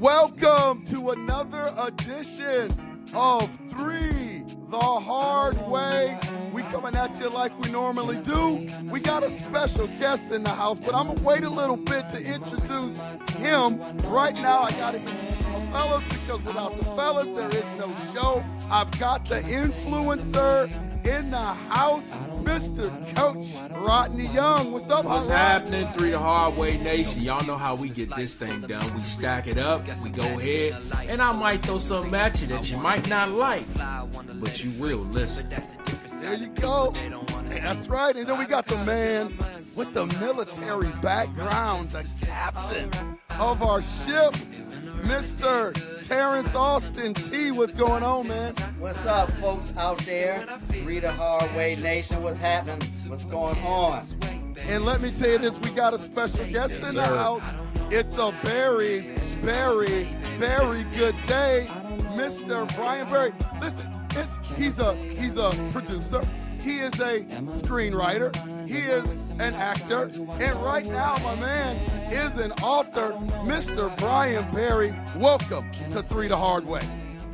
Welcome to another edition of Three the Hard Way. We coming at you like we normally do. We got a special guest in the house, but I'm gonna wait a little bit to introduce him. Right now, I gotta introduce my fellas because without the fellas, there is no show. I've got the influencer in the house, Mr. Coach Rodney Young. What's up, What's happening, Three the Hard Way Nation? Y'all know how we get this thing done. We stack it up, we go ahead, and I might throw something at you that you might not like, but you will listen. There you go. That's right. And then we got the man with the military background, the captain of our ship, Mr. Terrence Alston T. What's going on, man? What's up, folks out there? Read the Hard Way Nation. What's happening? What's going on? And let me tell you this, we got a special guest in the house. It's a very, very, very good day, Mr. Brian Berry. Listen, he's a producer. He is a screenwriter. He is an actor. And right now, my man is an author, Mr. Brian Berry. Welcome to Three the Hard Way.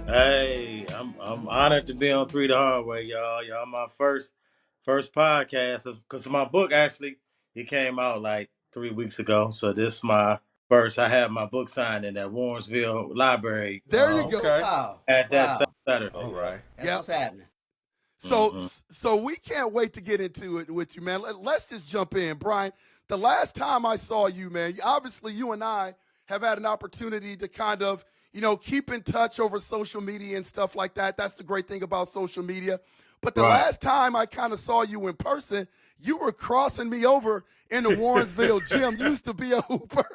Hey, I'm honored to be on Three the Hard Way, y'all. Y'all my first podcast, because my book actually, it came out like 3 weeks ago. So this is my first. I have my book signed in that Warrensville library. There you go. Okay. Wow. At that Wow. Saturday. All right. That's what's happening. So we can't wait to get into it with you, man. Let's just jump in. Brian, the last time I saw you, man, obviously you and I have had an opportunity to kind of, keep in touch over social media and stuff like that. That's the great thing about social media. But the last time I kind of saw you in person, you were crossing me over in the Warrensville gym. You used to be a hooper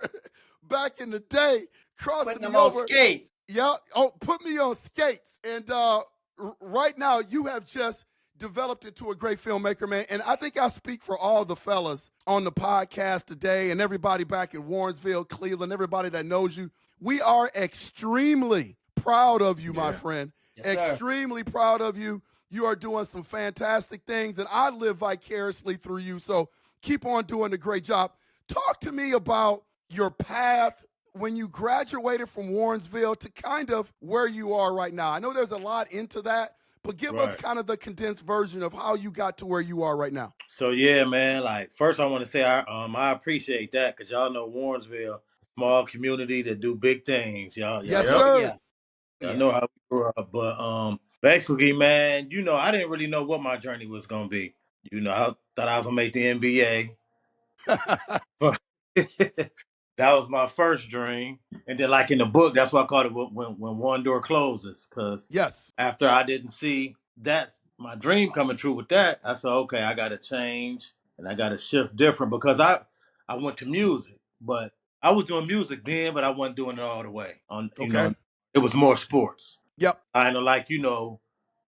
back in the day, crossing Putting me them on over. skates. Yeah. Oh, put me on skates. And right now, you have just developed into a great filmmaker, man. And I think I speak for all the fellas on the podcast today and everybody back in Warrensville, Cleveland, everybody that knows you. We are extremely proud of you, my friend. Yes, sir. Extremely proud of you. You are doing some fantastic things, and I live vicariously through you. So keep on doing a great job. Talk to me about your path when you graduated from Warrensville to kind of where you are right now. I know there's a lot into that, but give us kind of the condensed version of how you got to where you are right now. So yeah, man. Like first, I want to say I appreciate that because y'all know Warrensville, small community that do big things. Y'all, Yes, sir. Yeah. I know how we grew up, but basically, man, I didn't really know what my journey was gonna be. I thought I was gonna make the NBA. But that was my first dream, and then like in the book, that's why I called it when one door closes. Because Yes. after I didn't see that my dream coming true with that, I said, okay, I got to change and I got to shift different because I went to music, but I was doing music then, but I wasn't doing it all the way. It was more sports. Yep. I know, like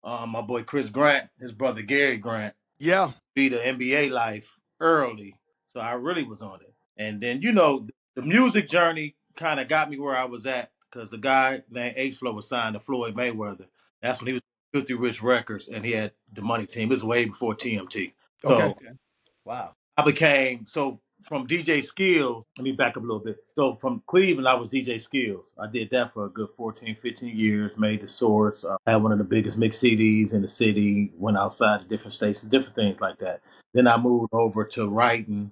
my boy Chris Grant, his brother Gary Grant, Yeah. beat the NBA life early, so I really was on it. And then the music journey kind of got me where I was at because the guy named H-Flow was signed to Floyd Mayweather. That's when he was 50 Rich Records, and he had the Money Team. It was way before TMT. So Okay. Wow. I became from DJ Skills. Let me back up a little bit. So from Cleveland, I was DJ Skills. I did that for a good 14, 15 years, made the Swords, had one of the biggest mix CDs in the city, went outside to different states and different things like that. Then I moved over to writing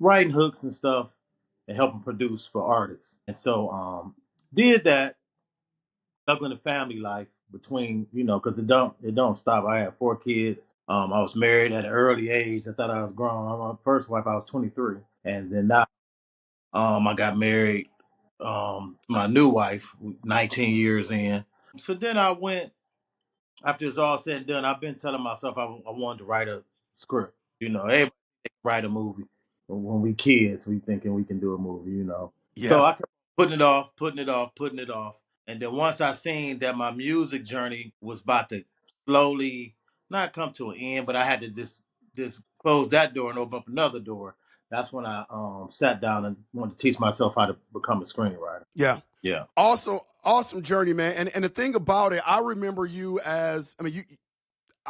hooks and stuff and helping produce for artists. And so did that, juggling the family life between, because it don't stop. I had 4 kids. I was married at an early age. I thought I was grown. My first wife, I was 23. And then now I got married to my new wife, 19 years in. So then I went, after it's all said and done, I've been telling myself I wanted to write a script. Everybody can write a movie. When we kids, we thinking we can do a movie, Yeah. So I kept putting it off. And then once I seen that my music journey was about to slowly not come to an end, but I had to just close that door and open up another door. That's when I sat down and wanted to teach myself how to become a screenwriter. Yeah. Yeah. Awesome journey, man. And the thing about it, I remember you I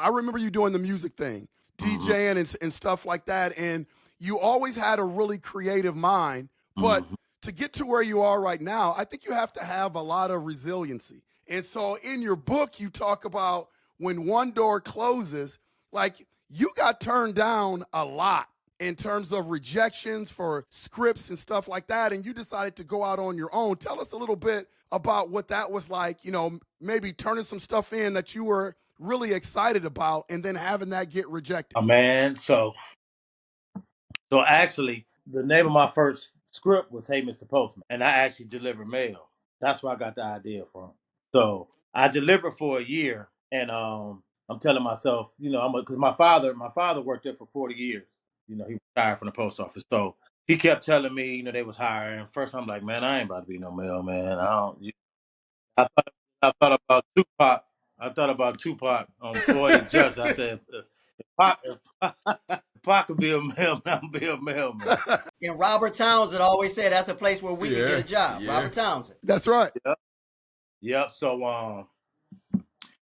remember you doing the music thing, DJing and stuff like that. And you always had a really creative mind, but to get to where you are right now, I think you have to have a lot of resiliency. And so in your book, you talk about when one door closes, like you got turned down a lot in terms of rejections for scripts and stuff like that, and you decided to go out on your own. Tell us a little bit about what that was like, you know, maybe turning some stuff in that you were really excited about and then having that get rejected. Oh, man, so actually, the name of my first script was Hey Mr. Postman, and I actually delivered mail. That's where I got the idea from. So I delivered for a year, and I'm telling myself, you know, because my father worked there for 40 years. You know, he retired from the post office, so he kept telling me, you know, they was hiring. First, I'm like, man, I ain't about to be no mailman. I don't. I thought, I thought about Tupac. I thought about Tupac on Floyd and Justice. I said, if Pac could be a mailman, I'll be a mailman. And Robert Townsend always said that's a place where we can get a job. Yeah. Robert Townsend. That's right. Yep. So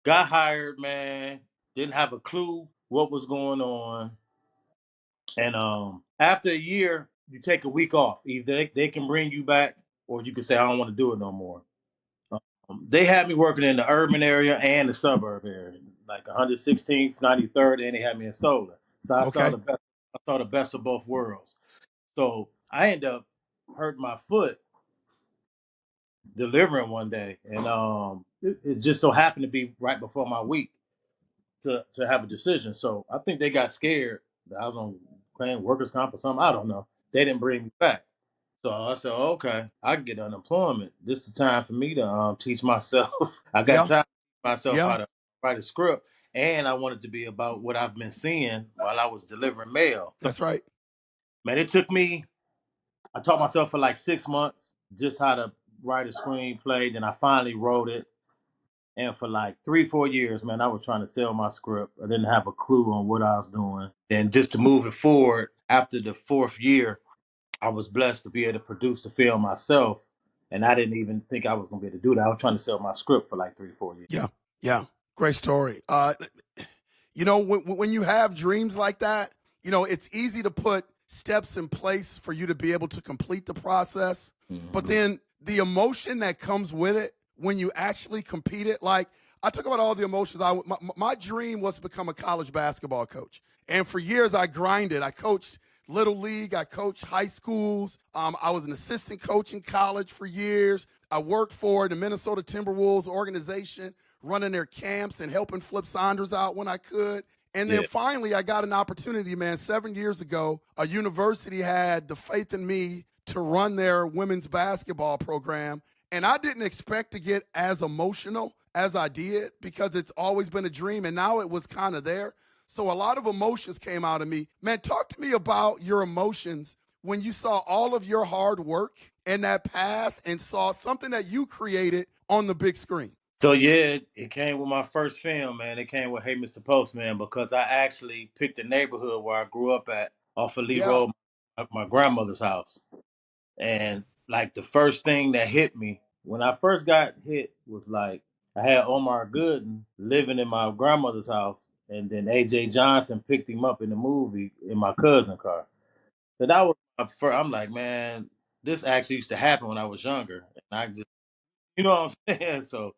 got hired, man. Didn't have a clue what was going on. And after a year, you take a week off. Either they can bring you back, or you can say, I don't want to do it no more. They had me working in the urban area and the suburb area, like 116th, 93rd, and they had me in Solar. So I saw the best of both worlds. So I ended up hurting my foot delivering one day, and it just so happened to be right before my week to have a decision. So I think they got scared that I was on claim workers' comp or something. I don't know. They didn't bring me back. So I said, okay, I can get unemployment. This is the time for me to teach myself. I got time to teach myself how to write a script. And I wanted to be about what I've been seeing while I was delivering mail. That's right. Man, it took me, I taught myself for like 6 months just how to write a screenplay. Then I finally wrote it. And for like 3-4 years, man, I was trying to sell my script. I didn't have a clue on what I was doing. And just to move it forward, after the 4th year, I was blessed to be able to produce the film myself. And I didn't even think I was going to be able to do that. I was trying to sell my script for like 3-4 years. Yeah. Great story. You know, when you have dreams like that, you know, it's easy to put steps in place for you to be able to complete the process. Mm-hmm. But then the emotion that comes with it, when you actually compete it, like I talk about all the emotions. My dream was to become a college basketball coach. And for years I grinded. I coached Little League. I coached high schools. I was an assistant coach in college for years. I worked for the Minnesota Timberwolves organization, running their camps and helping Flip Saunders out when I could. And then finally I got an opportunity, man. 7 years ago, a university had the faith in me to run their women's basketball program. And I didn't expect to get as emotional as I did because it's always been a dream. And now it was kind of there. So a lot of emotions came out of me. Man, talk to me about your emotions when you saw all of your hard work and that path and saw something that you created on the big screen. So, yeah, it came with my first film, man. It came with Hey Mr. Postman because I actually picked the neighborhood where I grew up at off of Lee Road, my grandmother's house. And like the first thing that hit me when I first got hit was like I had Omar Gooden living in my grandmother's house, and then A.J. Johnson picked him up in the movie in my cousin's car. So that was my first. I'm like, man, this actually used to happen when I was younger, and I just, you know what I'm saying? So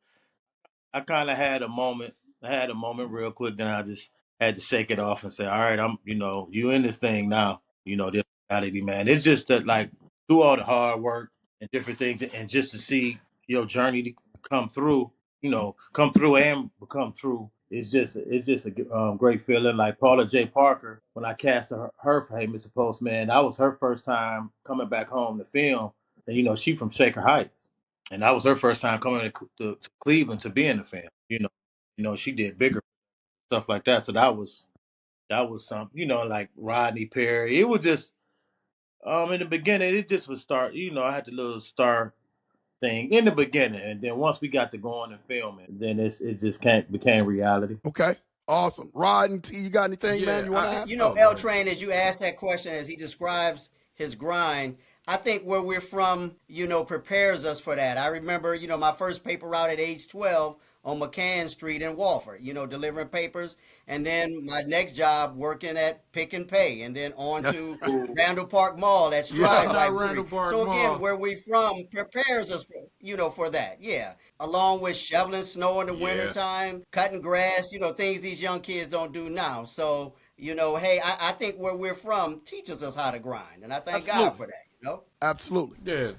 I kind of had a moment. I had a moment real quick. Then I just had to shake it off and say, all right, you in this thing now. You know, this reality, man. It's just that, like, through all the hard work and different things, and just to see your journey to come through, come through and become true. It's just a great feeling. Like Paula J. Parker, when I cast her for Hey Mr. Postman, that was her first time coming back home to film. And, she from Shaker Heights. And that was her first time coming to Cleveland to be in the film. She did bigger stuff like that. So that was something, like Rodney Perry. It was just in the beginning, it just would start, I had the little star thing in the beginning. And then once we got to going and filming, then it just became reality. Okay. Awesome. Rod and T, you got anything, man, you want to add? L Train, as you asked that question, as he describes his grind, I think where we're from, prepares us for that. I remember, my first paper route at age 12 on McCann Street in Walford, delivering papers. And then my next job working at Pick and Pay, and then on to Randall Park Mall at Stride's Not Library. Randall Park So again, Mall. where we from prepares us, for that. Yeah. Along with shoveling snow in the wintertime, cutting grass, things these young kids don't do now. So, hey, I think where we're from teaches us how to grind. And I thank God for that, Absolutely. Yeah,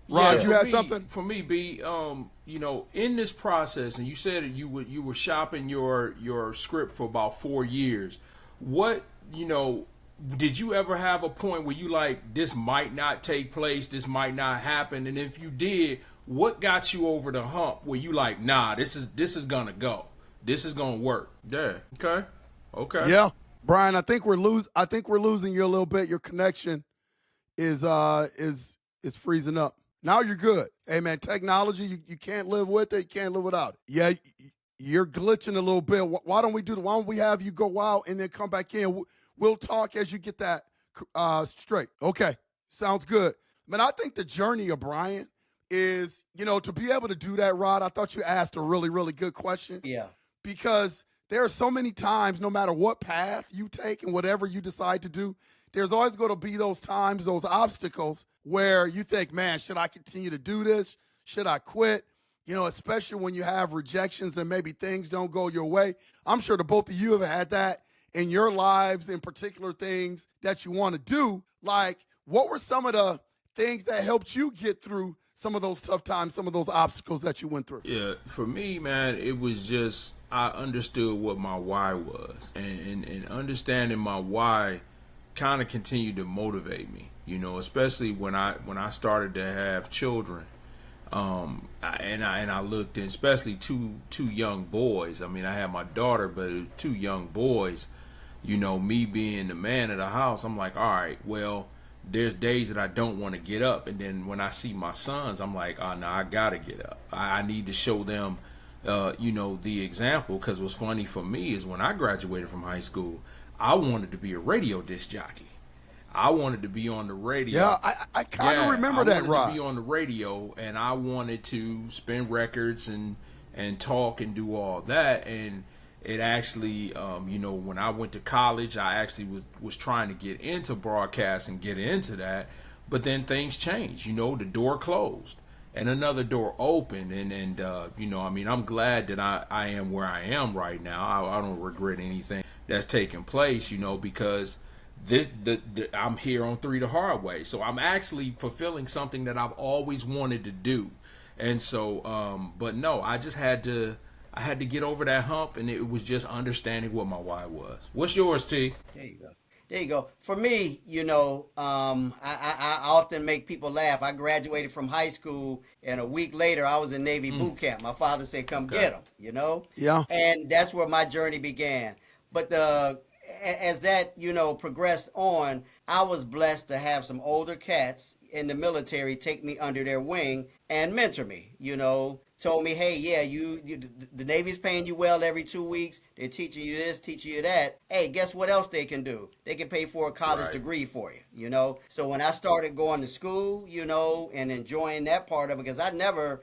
Rod, you for had me- something? For me, B, in this process, and you said that you were shopping your script for about 4 years. What, did you ever have a point where you like, this might not take place, this might not happen, and if you did, what got you over the hump where you like, nah, this is gonna go, this is gonna work? Yeah, okay. Yeah, Brian, I think we're losing you a little bit. Your connection is freezing up. Now you're good. Hey man, technology, you can't live with it, you can't live without it. Yeah, you're glitching a little bit. Why don't we have you go out and then come back in? We'll talk as you get that straight. Okay, sounds good. Man, I think the journey of Brian is, to be able to do that, Rod. I thought you asked a really, really good question. Yeah. Because there are so many times, no matter what path you take and whatever you decide to do, there's always going to be those times, those obstacles where you think, man, should I continue to do this? Should I quit? Especially when you have rejections and maybe things don't go your way. I'm sure the both of you have had that in your lives, in particular things that you want to do. Like, what were some of the things that helped you get through some of those tough times, some of those obstacles that you went through? Yeah, for me, man, it was just, I understood what my why was, and understanding my why kind of continued to motivate me, especially when I started to have children. I looked, and especially two young boys. I mean, I had my daughter, but it was two young boys. Me being the man of the house, I'm like, all right, well, there's days that I don't want to get up, and then when I see my sons, I'm like, oh no, I gotta get up. I need to show them, the example. Because what's funny for me is when I graduated from high school, I wanted to be a radio disc jockey. I wanted to be on the radio. Yeah, I kind of remember that, Rod. I wanted to be on the radio, and I wanted to spin records and talk and do all that. And it actually, when I went to college, I actually was trying to get into broadcast and get into that. But then things changed. The door closed and another door opened. And I'm glad that I am where I am right now. I don't regret anything that's taken place, because I'm here on 3 the Hard Way. So I'm actually fulfilling something that I've always wanted to do. And so, but no, I just had to get over that hump, and it was just understanding what my why was. What's yours, T? There you go. For me, I often make people laugh. I graduated from high school, and a week later, I was in Navy boot camp. My father said, come get him, Yeah. And that's where my journey began. But as that, progressed on, I was blessed to have some older cats in the military take me under their wing and mentor me, told me, hey, yeah, the Navy's paying you well every 2 weeks. They're teaching you this, teaching you that. Hey, guess what else they can do? They can pay for a college degree for you, So when I started going to school, and enjoying that part of it, because I never,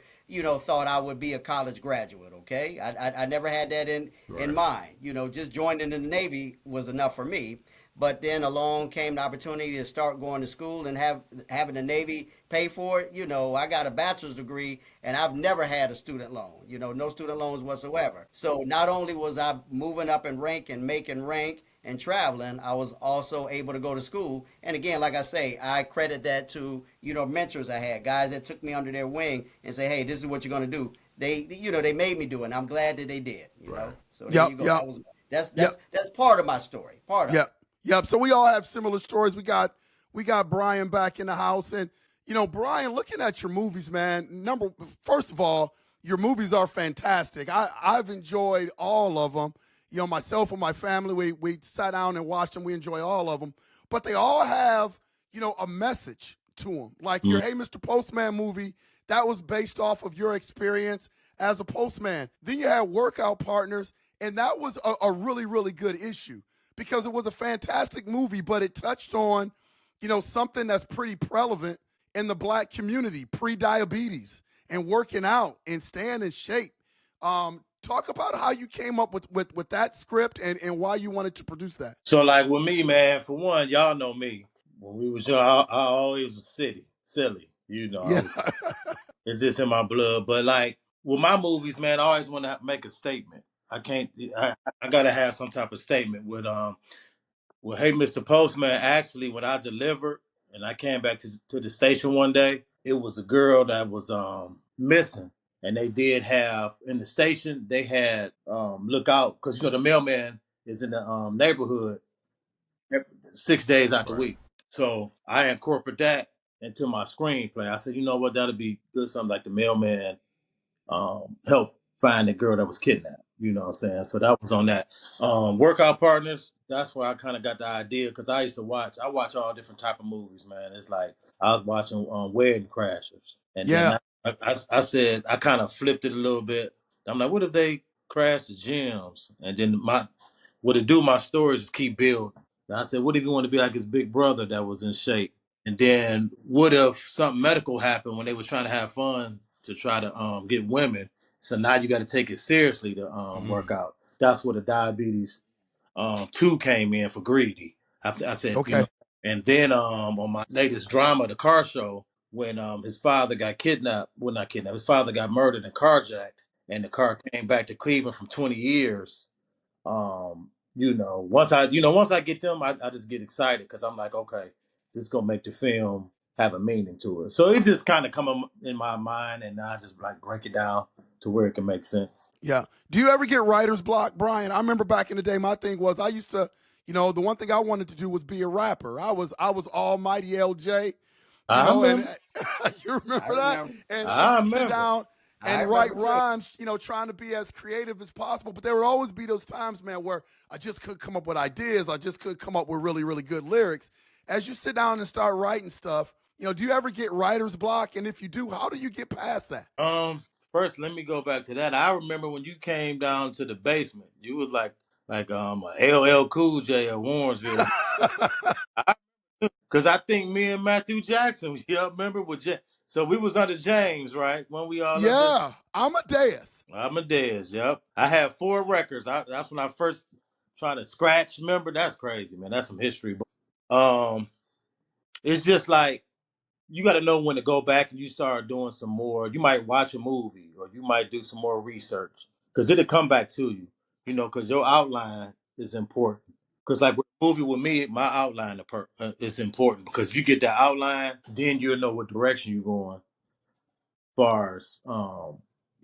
thought I would be a college graduate, okay? I never had that in mind. Just joining the Navy was enough for me. But then along came the opportunity to start going to school and having the Navy pay for it. I got a bachelor's degree, and I've never had a student loan, no student loans whatsoever. So not only was I moving up in rank and making rank and traveling, I was also able to go to school. And again, like I say, I credit that to, mentors I had, guys that took me under their wing and say, hey, this is what you're going to do. They made me do it, and I'm glad that they did, know. So there you go. That's part of my story. Part of it. Yep. So we all have similar stories. We got Brian back in the house, and Brian, looking at your movies, man. First of all, your movies are fantastic. I've enjoyed all of them. Myself and my family, we sat down and watched them. We enjoy all of them, but they all have a message to them. Like your Hey Mr. Postman movie, that was based off of your experience as a postman. Then you had Workout Partners, and that was a really, really good issue. Because it was a fantastic movie, but it touched on, something that's pretty prevalent in the black community, pre-diabetes and working out and staying in shape. Talk about how you came up with that script and why you wanted to produce that. So like with me, man, for one, y'all know me. When we was young, I always was silly. You know, I Yeah. was it's just in my blood. But like with my movies, man, I always want to make a statement. I can't. I gotta have some type of statement with Well, hey, Mr. Postman. Actually, when I delivered and I came back to the station one day, it was a girl that was missing, and they did have in the station. They had look out because the mailman is in the neighborhood 6 days out the Right. week. So I incorporate that into my screenplay. I said, you know what, that'll be good. Something like the mailman help find the girl that was kidnapped. You know what I'm saying? So that was on that. Workout partners, that's where I kind of got the idea because I watch all different type of movies, man. It's like I was watching Wedding Crashers. And then Yeah. I said, I kind of flipped it a little bit. I'm like, what if they crash the gyms? And then what it do, my stories is keep building. And I said, what if you want to be like his big brother that was in shape? And then what if something medical happened when they was trying to have fun to try to get women? So now you got to take it seriously to work out. That's where the diabetes 2 came in for greedy. I said, Okay. and then on my latest drama, the car show, when his father got kidnapped, well not kidnapped, his father got murdered and carjacked, and the car came back to Cleveland from 20 years. Once I get them, I just get excited because I'm like, okay, this is gonna make the film have a meaning to it. So it just kind of come in my mind, and I just like break it down to where it can make sense. Yeah. Do you ever get writer's block, Brian? I remember back in the day, my thing was I used to, the one thing I wanted to do was be a rapper. I was almighty LJ, I and remember. you remember I that? remember. And I I used to sit remember. down I and write remember too. rhymes, trying to be as creative as possible. But there would always be those times, man, where I just couldn't come up with ideas. I just couldn't come up with really, really good lyrics. As you sit down and start writing stuff, do you ever get writer's block? And if you do, how do you get past that? First, let me go back to that. I remember when you came down to the basement. You was like a LL Cool J at Warrensville. Because I think me and Matthew Jackson, remember with so we was under James, right? When we all under Yeah, Amadeus. Amadeus, yep. I had 4 records. That's when I first tried to scratch. Remember, that's crazy, man. That's some history. But it's just like you got to know when to go back and you start doing some more. You might watch a movie or you might do some more research because it'll come back to you. Because your outline is important. Because like with a movie with me, my outline is important because if you get that outline, then you'll know what direction you're going as far as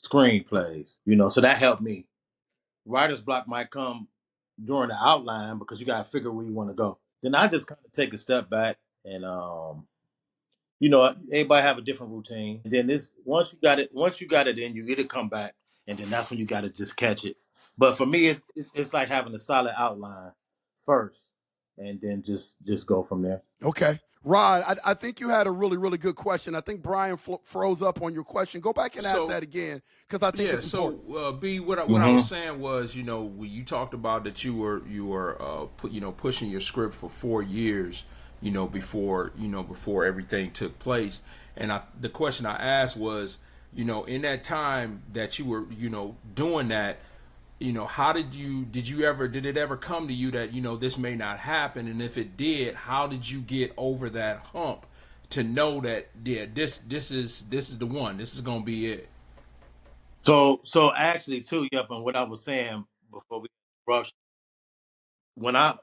screenplays. So that helped me. Writer's block might come during the outline because you got to figure where you want to go. Then I just kind of take a step back and everybody have a different routine. And then once you got it in you, it'll come back, and then that's when you got to just catch it. But for me, it's like having a solid outline first, and then just go from there. Okay. Rod, I think you had a really, really good question. I think Brian froze up on your question. Go back and ask that again because I think it's important. So B, what I was saying was, when you talked about that you were pushing your script for 4 years, before everything took place, and the question I asked was, in that time that you were, doing that, how did it ever come to you that, this may not happen? And if it did, how did you get over that hump to know that, yeah, this is the one, this is going to be it? So actually too, yep, and what I was saying before we rush, when I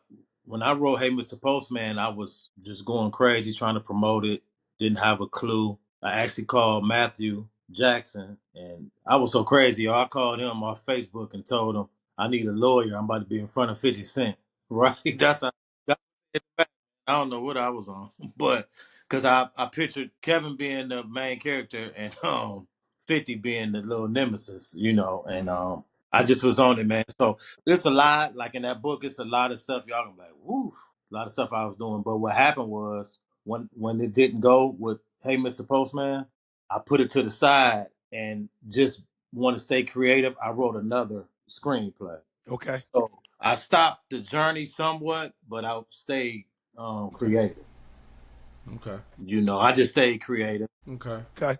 wrote Hey Mr. Postman, I was just going crazy trying to promote it, didn't have a clue. I actually called Matthew Jackson, and I was so crazy. I called him off Facebook and told him I need a lawyer. I'm about to be in front of 50 Cent. Right? That's I don't know what I was on, but because I pictured Kevin being the main character and 50 being the little nemesis, and I just was on it, man. So it's a lot, like in that book, it's a lot of stuff y'all gonna be like, woo, a lot of stuff I was doing. But what happened was when it didn't go with Hey Mr. Postman, I put it to the side and just want to stay creative. I wrote another screenplay. Okay. So I stopped the journey somewhat, but I stayed Okay. creative. Okay. I just stayed creative. Okay. Okay.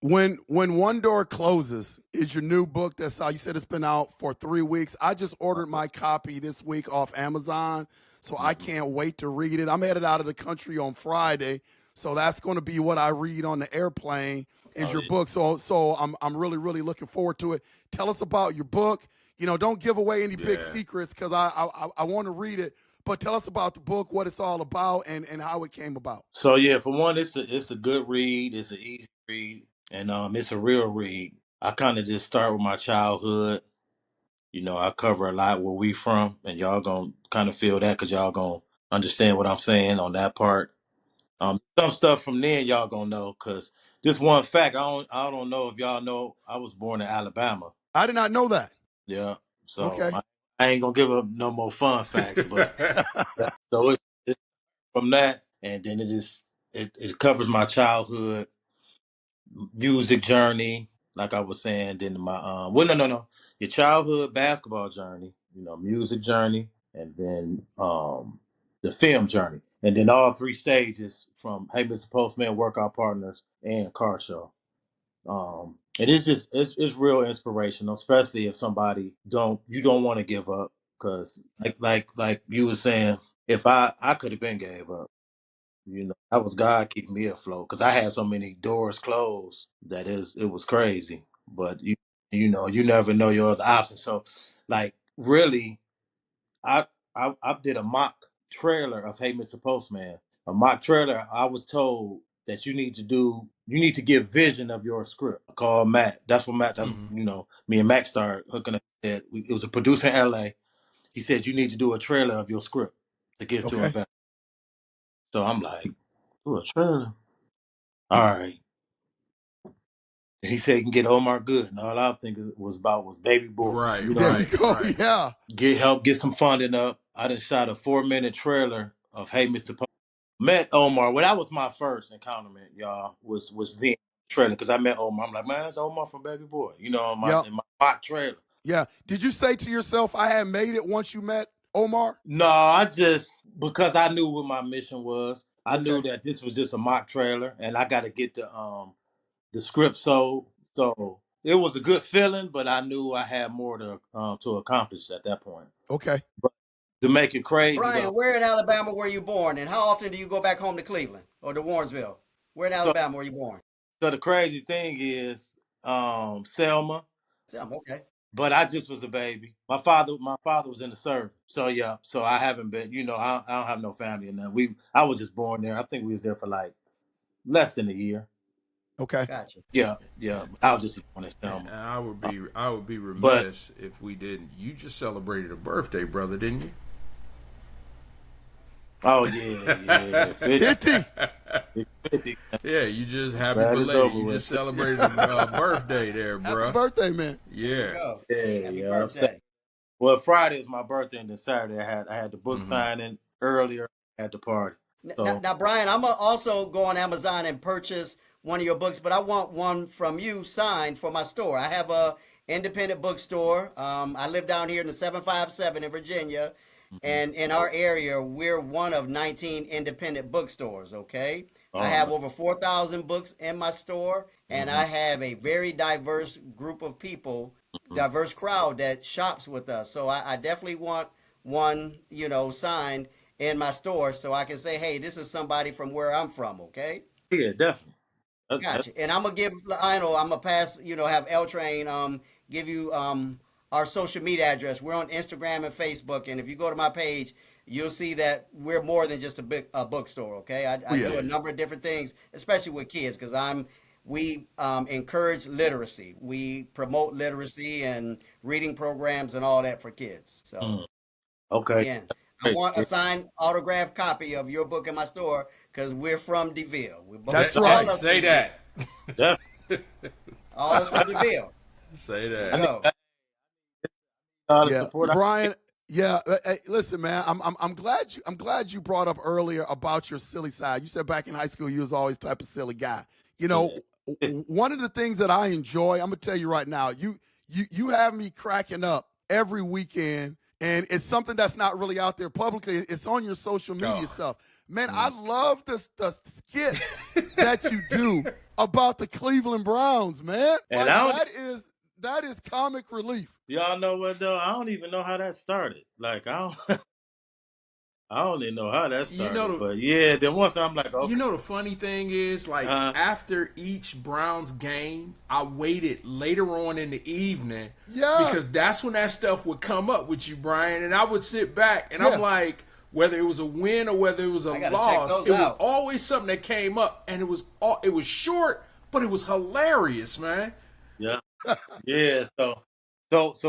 When One Door Closes is your new book that's out. You said it's been out for 3 weeks. I just ordered my copy this week off Amazon, so I can't wait to read it. I'm headed out of the country on Friday, so that's going to be what I read on the airplane is your book. So I'm really, really looking forward to it. Tell us about your book. You know, don't give away any big secrets because I want to read it. But tell us about the book, what it's all about, and how it came about. So yeah, for one, it's a good read. It's an easy read, and it's a real read. I kind of just start with my childhood. You know, I cover a lot where we from, and y'all gonna kind of feel that because y'all gonna understand what I'm saying on that part. Some stuff from then y'all gonna know because this one fact I don't know if y'all know I was born in Alabama. I did not know that. Yeah, so Okay. I ain't gonna give up no more fun facts, but so it's from that, and then it covers my childhood, music journey, like I was saying. Then my no, your childhood basketball journey, you know, music journey, and then the film journey, and then all three stages from Hey Mr. Postman, Workout Partners, and Car Show. And it's just it's real inspirational, especially if somebody don't want to give up, because like you were saying, if I could have been gave up, you know, that was God keeping me afloat because I had so many doors closed that it was crazy. But you know, you never know your other options. So, like, really, I I did a mock trailer of Hey Mr. Postman. A mock trailer. I was told that you need to give vision of your script. I called Matt. That's what Matt. That's you know, me and Matt started hooking up. It was a producer in L.A. He said you need to do a trailer of your script to give to Okay. investors. So I'm like, do a trailer. All right. He said he can get Omar Good, and all I was thinking was about was Baby Boy. Right, You know, There we right, go. right. Yeah. get some funding up. I done shot a 4-minute trailer of Hey Mr. Met Omar. Well, that was my first encounter, man, y'all. Was the trailer because I met Omar. I'm like, man, that's Omar from Baby Boy. You know, Yep. in my mock trailer. Yeah. Did you say to yourself, I had made it once you met Omar? No, I just because I knew what my mission was. I knew Okay. that this was just a mock trailer, and I got to get the script sold. So it was a good feeling, but I knew I had more to accomplish at that point. Okay. But to make it crazy Brian, though, where in Alabama were you born, and how often do you go back home to Cleveland or to Warrensville? Where in so Alabama were you born? so the crazy thing is Selma. Selma, okay. But I just was a baby. My father was in the service. So yeah, so I haven't been, you know, I don't have no family in there. I was just born there. I think we was there for like less than a year. Okay. Gotcha. Yeah, yeah. I was just born in And Selma. I would be But remiss if we didn't. You just celebrated a birthday, brother, didn't you? oh yeah, 50. 50. Yeah, you just happy Glad it's belated. over You with. just celebrated a birthday there, Happy bruh. birthday, man. There you Yeah. go. Yeah, Happy yeah. birthday. Well, Friday is my birthday, and then Saturday I had the book Mm-hmm. signing earlier at the party. Now, So now, Brian, I'm gonna also go on Amazon and purchase one of your books, but I want one from you signed for my store. I have a independent bookstore. I live down here in the 757 in Virginia, mhm. and in our area, we're one of 19 independent bookstores. Okay, I All have right. over 4,000 books in my store, and Mhm, I have a very diverse group of people, mhm. diverse crowd that shops with us. So I definitely want one, signed in my store so I can say, hey, this is somebody from where I'm from, okay? Yeah, definitely. That's Gotcha. And I'm gonna give Lionel, I'm gonna pass, have L Train give you our social media address. We're on Instagram and Facebook, and if you go to my page, you'll see that we're more than just a bookstore, okay? Oh, I yeah. do a number of different things, especially with kids, because we encourage literacy. We promote literacy and reading programs and all that for kids. So mm, okay. again, I Great. want a signed autographed copy of your book in my store because we're from DeVille. That's All right. of us Say from DeVille. that. Definitely. All of us from DeVille. Say There you I that. need go. all the Yeah. support. Brian, yeah, hey, listen, man. I'm glad you brought up earlier about your silly side. You said back in high school you was always type of silly guy. You know, Yeah. one of the things that I enjoy, I'm gonna tell you right now, you have me cracking up every weekend and it's something that's not really out there publicly. It's on your social media stuff. Man, I love the skits that you do about the Cleveland Browns, man. And like, that is comic relief. Y'all know what though? I don't even know how that started. Like I don't even know how that started. But yeah, then once I'm like, okay. You know the funny thing is, like after each Browns game, I waited later on in the evening because that's when that stuff would come up with you, Brian, and I would sit back and I'm like, whether it was a win or whether it was a loss, it was always something that came up, and it was short, but it was hilarious, man. Yeah, yeah. So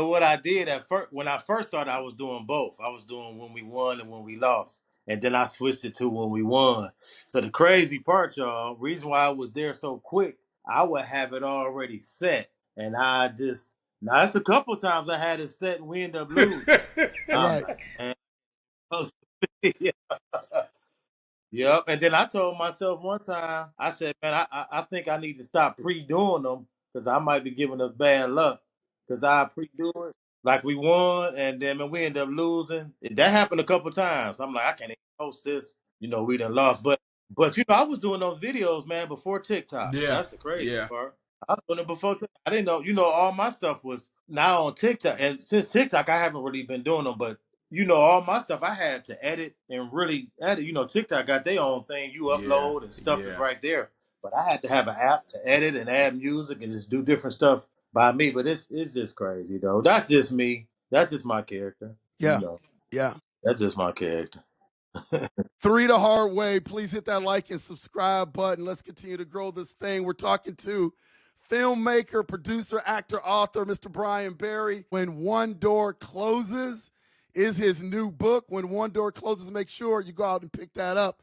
what I did when I first started, I was doing both. I was doing when we won and when we lost, and then I switched it to when we won. So the crazy part, y'all, reason why I was there so quick, I would have it already set, and now it's a couple times I had it set and we end up losing. Right. Yep. And then I told myself one time, I said, man, I think I need to stop pre-doing them because I might be giving us bad luck because I pre-do it. Like we won and then we end up losing. That happened a couple times. I'm like, I can't even post this. We done lost. But I was doing those videos, man, before TikTok. Yeah. That's the crazy part. I was doing it before TikTok. I didn't know, all my stuff was now on TikTok. And since TikTok, I haven't really been doing them, but all my stuff I had to edit and really edit. TikTok got their own thing. You upload and stuff is right there. But I had to have an app to edit and add music and just do different stuff by me. But it's just crazy though. That's just me. That's just my character. Yeah. Yeah. That's just my character. 3 the hard way. Please hit that like and subscribe button. Let's continue to grow this thing. We're talking to filmmaker, producer, actor, author, Mr. Brian Berry. When One Door Closes is his new book. When One Door Closes, make sure you go out and pick that up.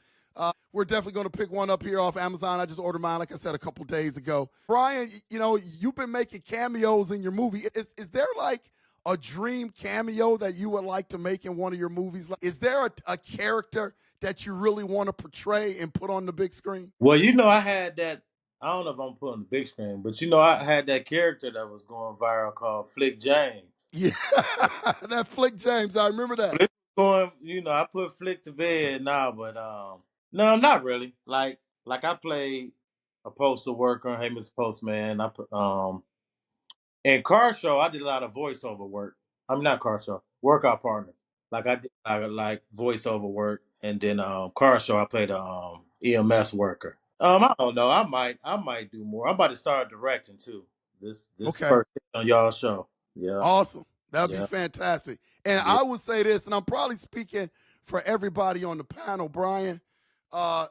We're definitely going to pick one up here off Amazon. I just ordered mine, like I said, a couple days ago. Brian, you've been making cameos in your movie. Is there like a dream cameo that you would like to make in one of your movies? Is there a character that you really want to portray and put on the big screen? Well, I had that. I don't know if I'm putting the big screen, but I had that character that was going viral called Flick James. Yeah, that Flick James. I remember that. Flick going, I put Flick to bed now, but no, not really. Like I played a postal worker, hey Mr. Postman. I put in Car Show, I did a lot of voiceover work. I mean, not Car Show, Workout Partner. Like I did like voiceover work, and then Car Show, I played a EMS worker. I don't know. I might do more. I'm about to start directing too. This first thing on y'all's show. Yeah. Awesome. That would be fantastic. And I would say this, and I'm probably speaking for everybody on the panel, Brian. I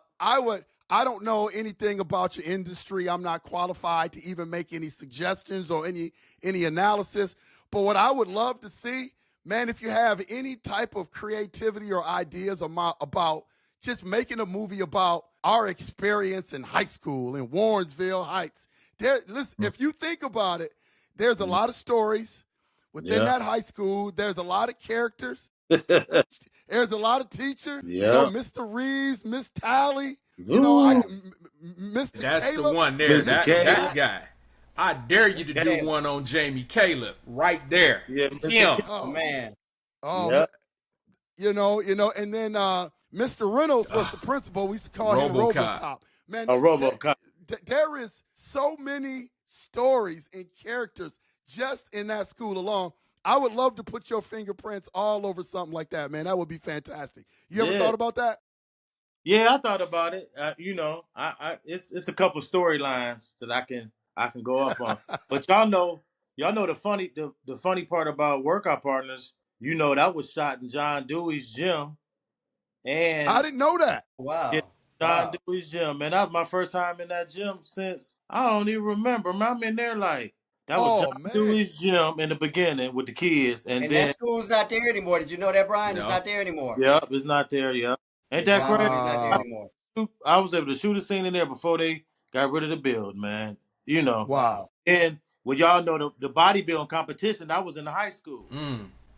don't know anything about your industry. I'm not qualified to even make any suggestions or any analysis. But what I would love to see, man, if you have any type of creativity or ideas about just making a movie about our experience in high school in Warrensville Heights. Listen, if you think about it, there's a lot of stories within that high school. There's a lot of characters. There's a lot of teachers. Mr. Reeves, Miss Tally. Mr. That's Caleb. the one there. That guy. I dare you to do one on Jamie Caleb right there. Yeah, him. Oh man. Oh, and then Mr. Reynolds was the principal. We used to call him RoboCop. Man, RoboCop. There is so many stories and characters just in that school alone. I would love to put your fingerprints all over something like that, man. That would be fantastic. You ever thought about that? Yeah, I thought about it. It's a couple storylines that I can go off on. But y'all know the funny part about Workout Partners. That was shot in John Dewey's gym, and I didn't know that. Wow. John Dewey's gym, man. That was my first time in that gym since I don't even remember. Man, I'm in there like that was John Dewey's gym in the beginning with the kids, and then that school's not there anymore. Did you know that, Brian? It's not there anymore. Yep, it's not there. Yep. Ain't that crazy? It's not there anymore. I was able to shoot a scene in there before they got rid of the build, man. Wow. And well, y'all know the bodybuilding competition, that was in the high school.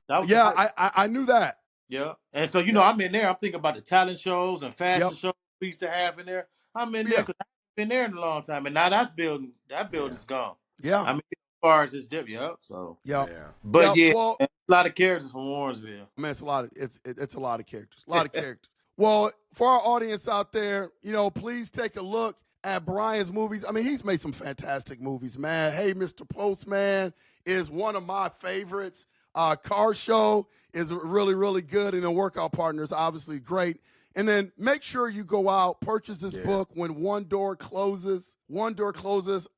That was I knew that. Yeah. And so, I'm in there. I'm thinking about the talent shows and fashion shows we used to have in there. I'm in there because I haven't been there in a long time. And now that building's gone. Yeah. I mean, far as this dip, yep. So, Yeah. but Yeah. yeah, Well, a lot of characters from Warrensville. man, it's a lot of it's a lot of characters. A lot of characters. Well, for our audience out there, please take a look at Brian's movies. I mean, he's made some fantastic movies, man. Hey, Mr. Postman is one of my favorites. Car Show is really, really good, and the Workout Partner is obviously great. And then make sure you go out, purchase this book when one door closes. One door closes.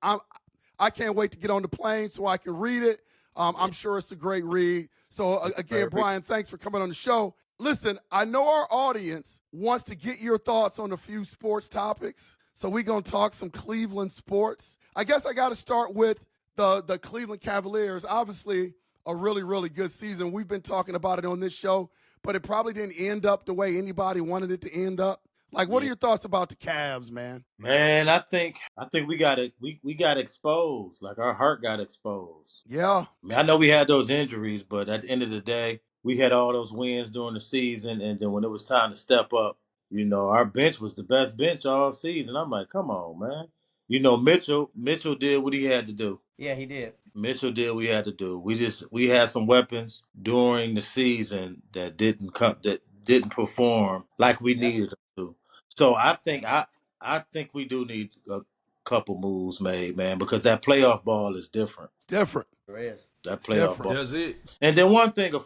I can't wait to get on the plane so I can read it. I'm sure it's a great read. So, again, Brian, thanks for coming on the show. Listen, I know our audience wants to get your thoughts on a few sports topics. So we're going to talk some Cleveland sports. I guess I got to start with the Cleveland Cavaliers. Obviously, a really, really good season. We've been talking about it on this show, but it probably didn't end up the way anybody wanted it to end up. Like, what are your thoughts about the Cavs, man? Man, I think we got exposed. Like our heart got exposed. Yeah. I mean, I know we had those injuries, but at the end of the day, we had all those wins during the season, and then when it was time to step up, our bench was the best bench all season. I'm like, come on, man. Mitchell did what he had to do. Yeah, he did. Mitchell did what he had to do. We had some weapons during the season that didn't perform like we needed them to. So I think we do need a couple moves made, man, because that playoff ball is different. Different. There is. That playoff ball. Does it? And then one thing, a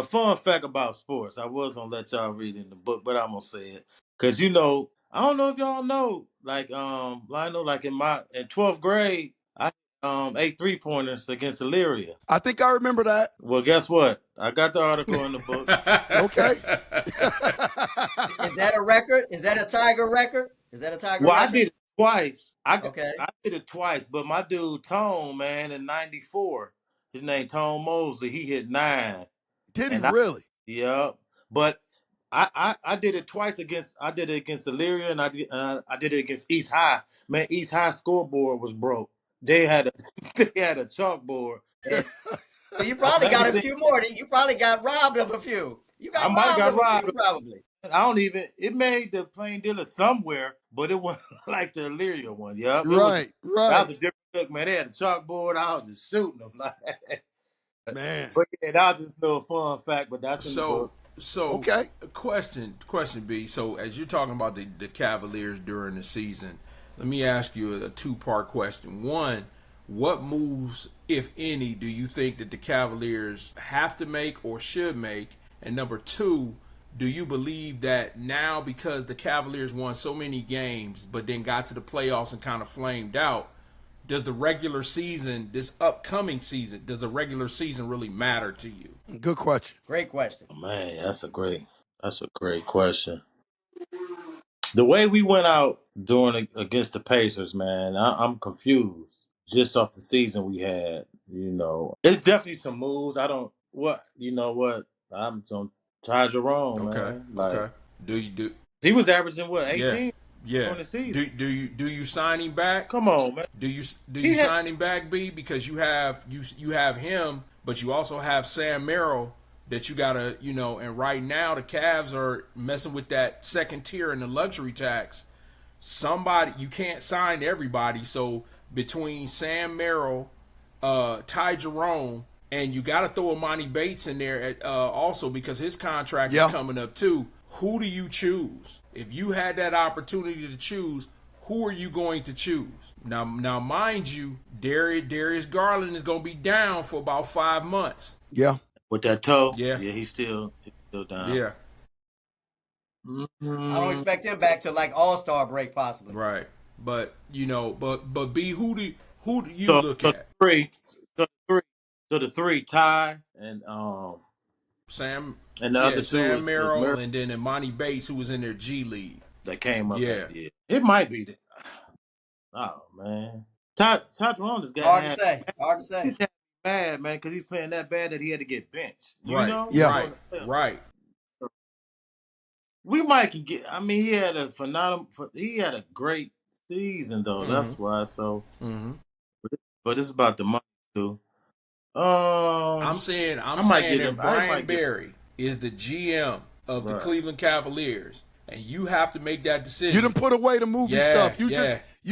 fun fact about sports. I was gonna let y'all read in the book, but I'm gonna say it because I don't know if y'all know, like Lionel, like in 12th grade, I 8 3-pointers against Illyria. I think I remember that. Well, guess what? I got the article in the book. Okay. Is that a record? Is that a Tiger record? Record? I did it twice. I did it twice, but my dude Tone, man, in '94, his name Tone Mosley, he hit 9. Did he really? Yeah, but I did it twice I did it against Illyria, and I did it against East High. Man, East High scoreboard was broke. They had a chalkboard. So you probably got a few more. You probably got robbed of a few. I might have got robbed. Probably. It made the plain dealer somewhere, but it wasn't like the Illyria one. Yeah, right. That was a different look, man. They had a chalkboard. I was just shooting them. Man. But yeah, that was just a little fun fact, but that's in the book. So okay. Question B. So as you're talking about the Cavaliers during the season, let me ask you a 2-part question. One, what moves, if any, do you think that the Cavaliers have to make or should make? And number 2, do you believe that now, because the Cavaliers won so many games but then got to the playoffs and kind of flamed out, does the regular season, this upcoming season, does the regular season really matter to you? Good question. Great question. Man, that's a great question. The way we went out against the Pacers, man, I'm confused. Just off the season we had, it's definitely some moves. I'm on Ty Jerome, man. Okay. Do he was averaging what, 18? Yeah. Do you sign him back? Come on, man. Do you sign him back, B? Because you have him, but you also have Sam Merrill that you gotta, and right now the Cavs are messing with that second tier and the luxury tax. You can't sign everybody, so between Sam Merrill, Ty Jerome, and you gotta throw Imani Bates in there also because his contract is coming up too. Who do you choose? If you had that opportunity to choose, who are you going to choose? Now, mind you, Darius Garland is going to be down for about 5 months. Yeah. With that toe? Yeah. Yeah, he's still down. Yeah. I don't expect him back to like All-Star break, possibly. Right. But, but B, who do you look at? The three, Ty and Sam and the other two Sam Merrill, and then Imani Bates, who was in their G League. That came up. Yeah. It might be. Oh man, Ty Jerome is hard to say. He's bad, man, because he's playing that bad that he had to get benched. Right. You know? Yeah. Right. We might get. I mean, he had a great season though. Mm-hmm. That's why. So, but it's about the money too. I'm saying that Brian Berry is the GM of the Cleveland Cavaliers, and you have to make that decision. You done put away the movie stuff. You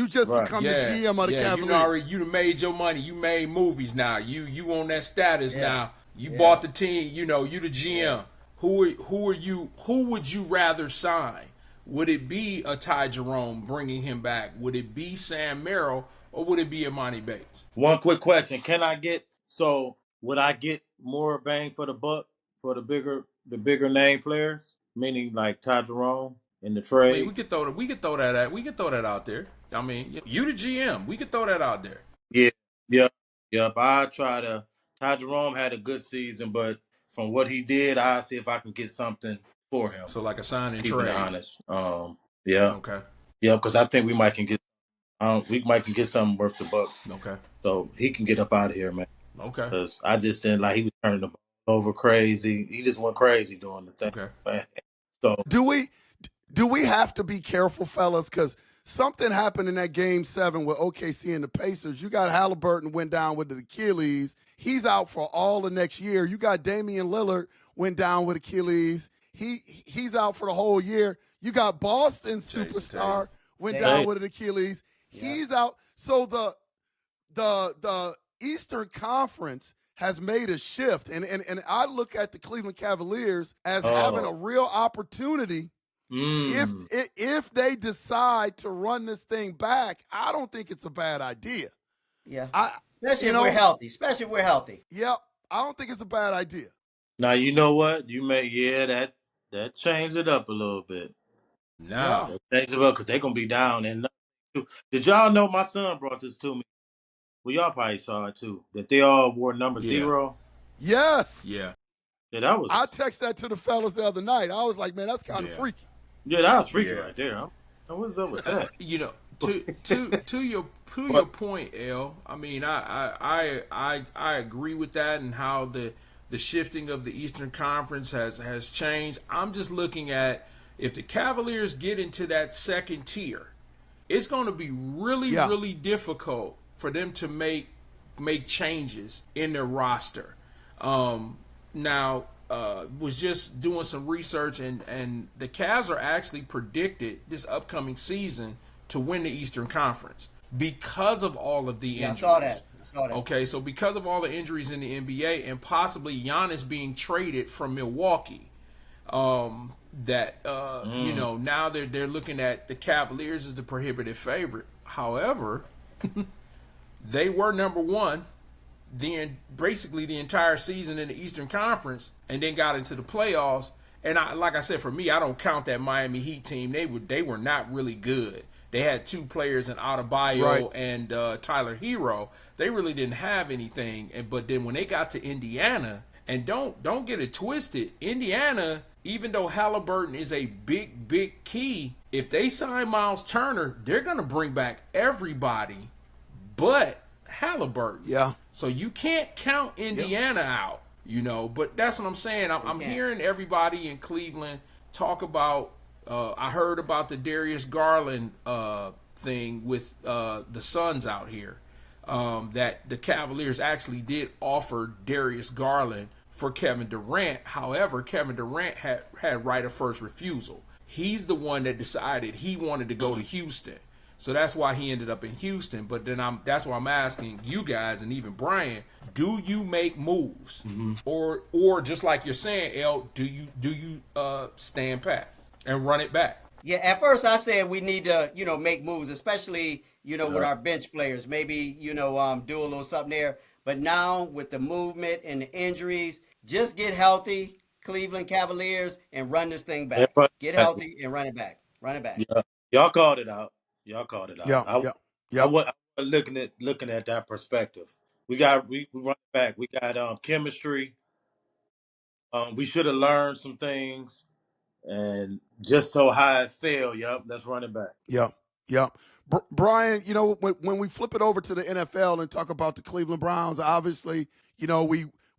just Right. become the GM of the Cavaliers. You done made your money. You made movies now. You on that status now. You bought the team. You the GM. Yeah. Who would you rather sign? Would it be a Ty Jerome bringing him back? Would it be Sam Merrill, or would it be Imani Bates? One quick question: would I get more bang for the buck for the bigger name players, meaning like Ty Jerome in the trade? I mean, we could throw that out there. I mean, you the GM. We could throw that out there. Yeah, yep. Ty Jerome had a good season, but from what he did, I'll see if I can get something for him. So like a sign and Keeping trade. it honest. Yeah. Okay. Yeah, because I think we might can get something worth the buck. Okay. So he can get up out of here, man. Okay. Because I just didn't like he was turning the ball over crazy. He just went crazy doing the thing. Okay. Man. So Do we have to be careful, fellas? Because something happened in that Game 7 with OKC and the Pacers. You got Halliburton went down with the Achilles. He's out for all the next year. You got Damian Lillard went down with Achilles. He's out for the whole year. You got Boston superstar went down with an Achilles. He's out. So the Eastern Conference has made a shift. And I look at the Cleveland Cavaliers as having a real opportunity. If they decide to run this thing back, I don't think it's a bad idea. Yeah. Especially if we're healthy. Yep. I don't think it's a bad idea. now you know what? That changed it up a little bit. Now, Changed it up because they're gonna be down. And did y'all know my son brought this to me? Well, y'all probably saw it too. That they all wore number 0. Yes. yeah. Yeah, that was. I texted that to the fellas the other night. I was like, man, that's kind of freaky. Yeah, that was freaky right there. What's up with that? To your point, L. I mean, I agree with that and how the shifting of the Eastern Conference has changed. I'm just looking at if the Cavaliers get into that second tier, it's going to be really difficult for them to make changes in their roster. Now, was just doing some research, and the Cavs are actually predicted this upcoming season to win the Eastern Conference because of all of the injuries. I saw that. Okay, so because of all the injuries in the NBA and possibly Giannis being traded from Milwaukee, now they're looking at the Cavaliers as the prohibitive favorite. However, they were number one basically the entire season in the Eastern Conference, and then got into the playoffs. And like I said, for me, I don't count that Miami Heat team. They were not really good. They had two players in Adebayo and Tyler Hero. They really didn't have anything. But then when they got to Indiana, and don't get it twisted, Indiana, even though Halliburton is a big key, if they sign Miles Turner, they're gonna bring back everybody but Halliburton. Yeah. So you can't count Indiana out, but that's what I'm saying. I'm hearing everybody in Cleveland talk about, I heard about the Darius Garland thing with the Suns out here, that the Cavaliers actually did offer Darius Garland for Kevin Durant. However, Kevin Durant had right of first refusal. He's the one that decided he wanted to go to Houston. So that's why he ended up in Houston. But then that's why I'm asking you guys and even Brian, do you make moves? Mm-hmm. Or just like you're saying, L, do you stand pat and run it back? Yeah, at first I said we need to, make moves, especially, with our bench players. Maybe, do a little something there. But now with the movement and the injuries, just get healthy, Cleveland Cavaliers, and run this thing back. Get healthy and run it back. Run it back. Yeah. Y'all called it out. I wasn't looking at that perspective. We run it back. We got chemistry. We should have learned some things, and just so how it fell. Yep, let's run it back. Yep. Brian, when we flip it over to the NFL and talk about the Cleveland Browns, obviously,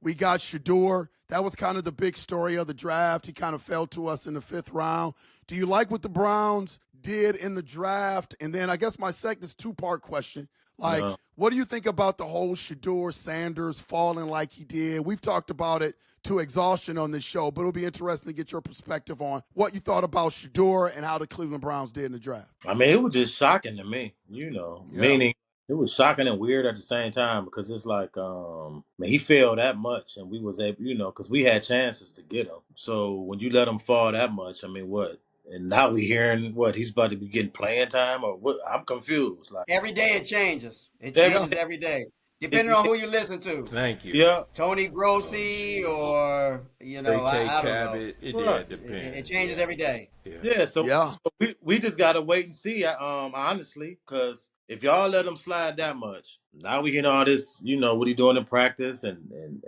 we got Shador. That was kind of the big story of the draft. He kind of fell to us in the 5th round. Do you like what the Browns did in the draft? And then I guess my second is 2-part question. Like, No. what do you think about the whole Shedeur Sanders falling like he did? We've talked about it to exhaustion on this show, but it'll be interesting to get your perspective on what you thought about Shedeur and how the Cleveland Browns did in the draft. I mean, it was just shocking to me, Yeah. meaning it was shocking and weird at the same time because it's like, man, he fell that much and we was able, because we had chances to get him. So when you let him fall that much, I mean, what? And now we hearing what he's about to be getting playing time or what? I'm confused. Like Every day it changes. It every changes day, every day, depending on who you listen to. Thank you. yeah, Tony Grossi or I don't know. Cabot. It Right. depends. It changes every day. yeah. So, Yeah. we just gotta wait and see. Honestly, because if y'all let him slide that much, now we hear all this, what he doing in practice and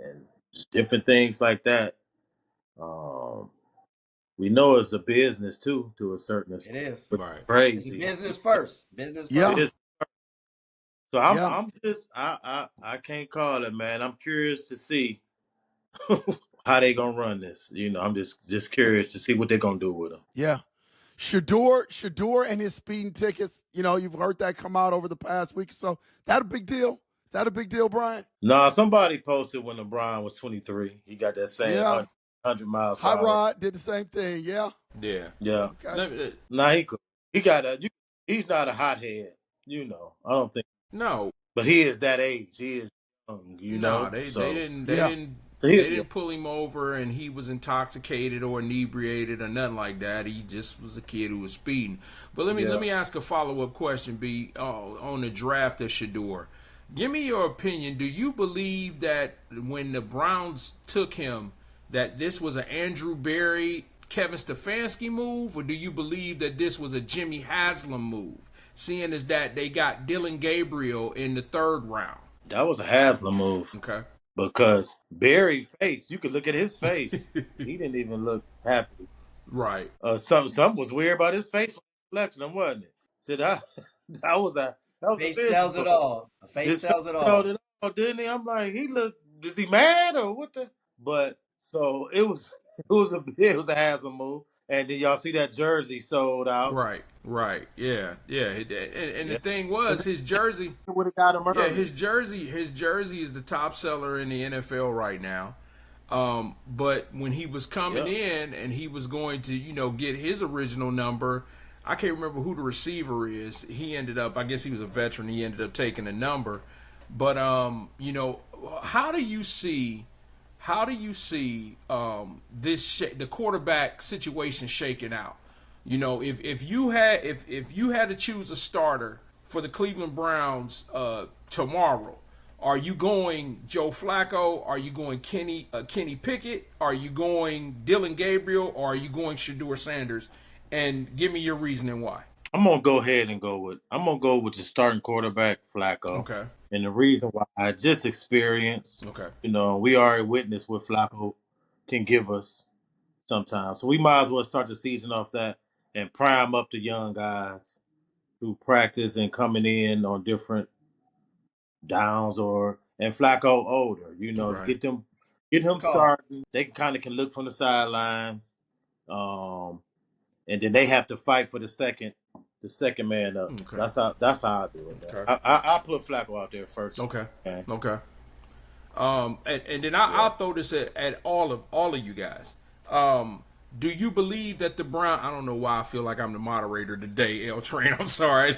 just different things like that. Um, we know it's a business too, to a certain It extent. is. Right. It's Crazy. business first. Business Yeah. first. It is. So I'm, Yeah. I'm just, I can't call it, man. I'm curious to see how they gonna run this. I'm just curious to see what they're gonna do with him. Yeah. Shedeur and his speeding tickets, you've heard that come out over the past week or so. That a big deal? Is that a big deal, Brian? Nah, somebody posted when LeBron was 23, he got that same Yeah. 100 miles per Hot hour. Rod did the same thing. Yeah. Yeah. Yeah. Okay. Nah, he could. He got he's not a hothead. I don't think. No. But he is that age. He is young. No, they So didn't. Yeah. They didn't pull him over and he was intoxicated or inebriated or nothing like that. He just was a kid who was speeding. But let me ask a follow-up question, B, on the draft of Shedeur. Give me your opinion. Do you believe that when the Browns took him, that this was an Andrew Berry, Kevin Stefanski move, or do you believe that this was a Jimmy Haslam move, seeing as that they got Dylan Gabriel in the 3rd round? that was a Haslam move. Okay. Because Barry's face, you could look at his face. He didn't even look happy. Right. Something was weird about his face reflection, wasn't it? So that was a Face business tells it move. all. A face His tells it all. told it all, didn't he? I'm like, is he mad or what the? But so it was a Haslam move. And then y'all see that jersey sold out. Right. Yeah. And the thing was, his jersey. Would have got him early. Yeah, his jersey is the top seller in the NFL right now. But when he was coming in and he was going to, get his original number, I can't remember who the receiver is. He ended up, I guess he was a veteran. He ended up taking a number. But how do you see the quarterback situation shaking out? If you had to choose a starter for the Cleveland Browns tomorrow, are you going Joe Flacco? Are you going Kenny Pickett? Are you going Dylan Gabriel? Or are you going Shedeur Sanders? And give me your reasoning why. I'm gonna go ahead and go with the starting quarterback, Flacco. Okay. And the reason why, I just experienced. Okay. We already witnessed what Flacco can give us sometimes. So we might as well start the season off that and prime up the young guys who practice and coming in on different downs and Flacco older, Right. get him starting. They can look from the sidelines. And then they have to fight for the second man up. Okay. That's how I do it. Okay. I put Flacco out there first. Okay. And then I'll throw this at all of you guys. Do you believe that the Brown? I don't know why I feel like I'm the moderator today, L Train. I'm sorry.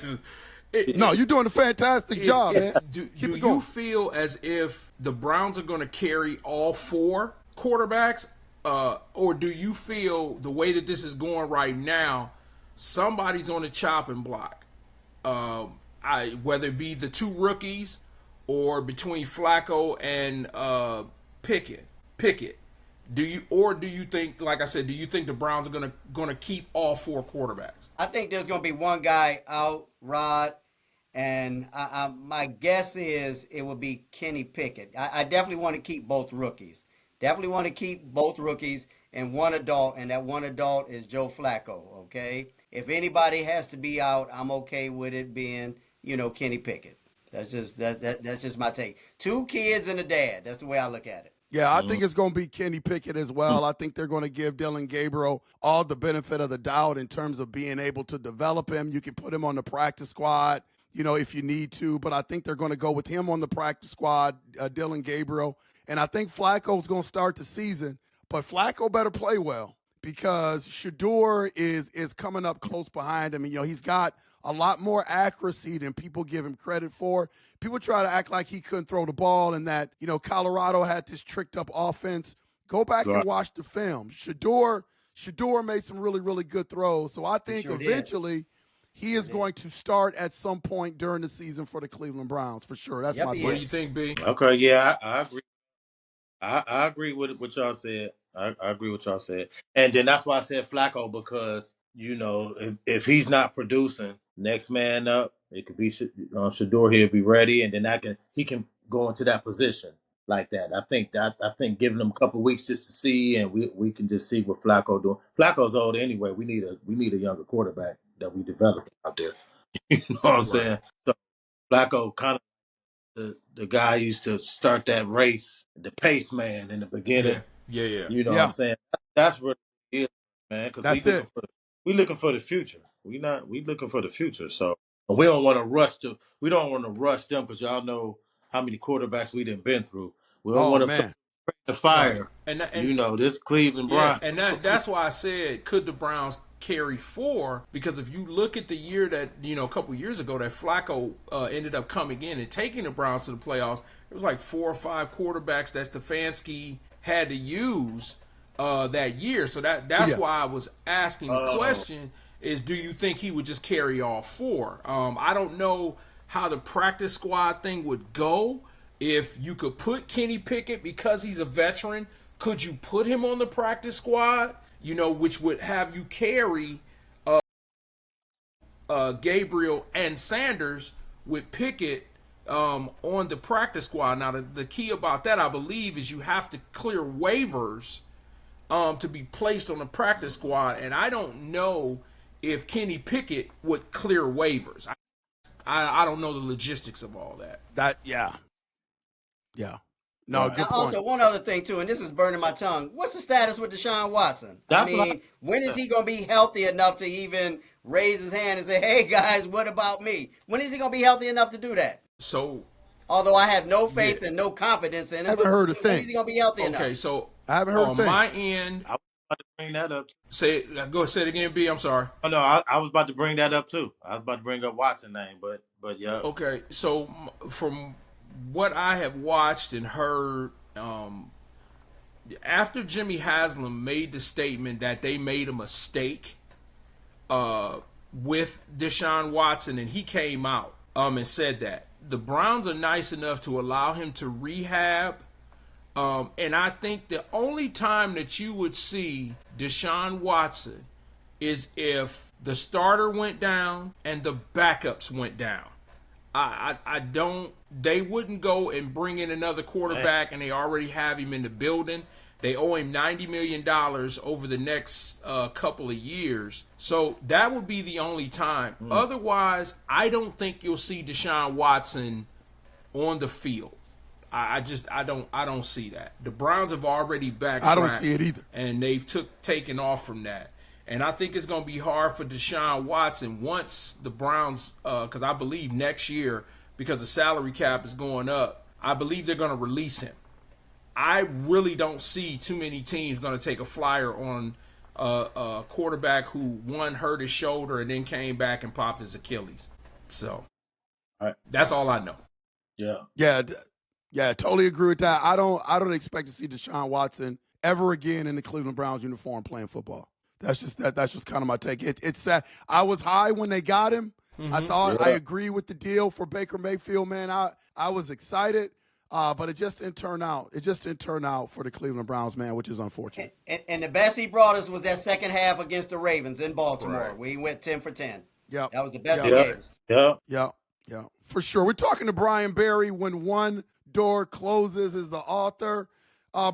No, you're doing a fantastic job, man. Do you feel as if the Browns are going to carry all 4 quarterbacks, or do you feel the way that this is going right now, somebody's on the chopping block? Whether it be the 2 rookies or between Flacco and Pickett. Do you think, like I said, do you think the Browns are gonna keep all 4 quarterbacks? I think there's going to be one guy out, Rod, and my guess is it will be Kenny Pickett. I definitely want to keep both rookies. Definitely want to keep both rookies and one adult, and that one adult is Joe Flacco, okay? If anybody has to be out, I'm okay with it being, Kenny Pickett. That's just my take. 2 kids and a dad. That's the way I look at it. Yeah, I think it's going to be Kenny Pickett as well. I think they're going to give Dylan Gabriel all the benefit of the doubt in terms of being able to develop him. You can put him on the practice squad. if you need to. But I think they're going to go with him on the practice squad, Dylan Gabriel. And I think Flacco's going to start the season. But Flacco better play well because Shador is coming up close behind him. And, he's got a lot more accuracy than people give him credit for. People try to act like he couldn't throw the ball and that, Colorado had this tricked up offense. Go back and watch the film. Shador made some really, really good throws. So I think eventually he is going to start at some point during the season for the Cleveland Browns, for sure. That's my What do you think, B? Okay, yeah, I agree. I agree with what y'all said. I agree with y'all said. And then that's why I said Flacco, because, if he's not producing, next man up, it could be Shador. He'll be ready, and then he can go into that position like that. I think giving him a couple weeks just to see, and we can just see what Flacco doing. Flacco's old anyway. We need a younger quarterback that we develop out there. You know what I'm saying? So Flacco kind of the guy used to start that race, the pace man in the beginning. Yeah. You know what I'm saying? That's what it is, man. Because we looking for the future. We looking for the future. So we don't want to rush them because y'all know how many quarterbacks we done been through. We don't want to the fire. Right. And this Cleveland Browns. And that's why I said, could the Browns carry 4? Because if you look at the year that, a couple years ago that Flacco ended up coming in and taking the Browns to the playoffs, it was like 4 or 5 quarterbacks that Stefanski had to use that year. So that's why I was asking the question is, do you think he would just carry all 4? I don't know how the practice squad thing would go. If you could put Kenny Pickett, because he's a veteran, could you put him on the practice squad, which would have you carry Gabriel and Sanders with Pickett on the practice squad. Now, the key about that, I believe, is you have to clear waivers to be placed on the practice squad, and I don't know if Kenny Pickett would clear waivers. I don't know the logistics of all that. Yeah. No, good point. Also, one other thing, too, and this is burning my tongue. What's the status with Deshaun Watson? When is he going to be healthy enough to even raise his hand and say, hey, guys, what about me? When is he going to be healthy enough to do that? So, although I have no faith and no confidence in him. I haven't heard a thing. When is he going to be healthy enough? Okay, so I haven't heard a thing. On my end, I was about to bring that up. Say it again, B. I'm sorry. Oh no, I was about to bring that up too. I was about to bring up Watson's name, but yeah. Okay, so from what I have watched and heard, after Jimmy Haslam made the statement that they made a mistake with Deshaun Watson, and he came out and said that the Browns are nice enough to allow him to rehab. And I think the only time that you would see Deshaun Watson is if the starter went down and the backups went down. They wouldn't go and bring in another quarterback, and they already have him in the building. They owe him $90 million over the next couple of years. So that would be the only time. Otherwise, I don't think you'll see Deshaun Watson on the field. I don't see that. The Browns have already backtracked. I don't see it either. And they've taken off from that. And I think it's going to be hard for Deshaun Watson once the Browns, because I believe next year, because the salary cap is going up, I believe they're going to release him. I really don't see too many teams going to take a flyer on a quarterback who, one, hurt his shoulder and then came back and popped his Achilles. So that's all I know. Yeah, totally agree with that. I don't expect to see Deshaun Watson ever again in the Cleveland Browns uniform playing football. That's just kind of my take. It's sad. I was high when they got him. I thought I agree with the deal for Baker Mayfield, man. I was excited, but it just didn't turn out. It just didn't turn out for the Cleveland Browns, man, which is unfortunate. And the best he brought us was that second half against the Ravens in Baltimore. Right. We went 10 for 10. Yeah, that was the best he gave us. Yeah, for sure. We're talking to Brian Berry. When one door closes is the author.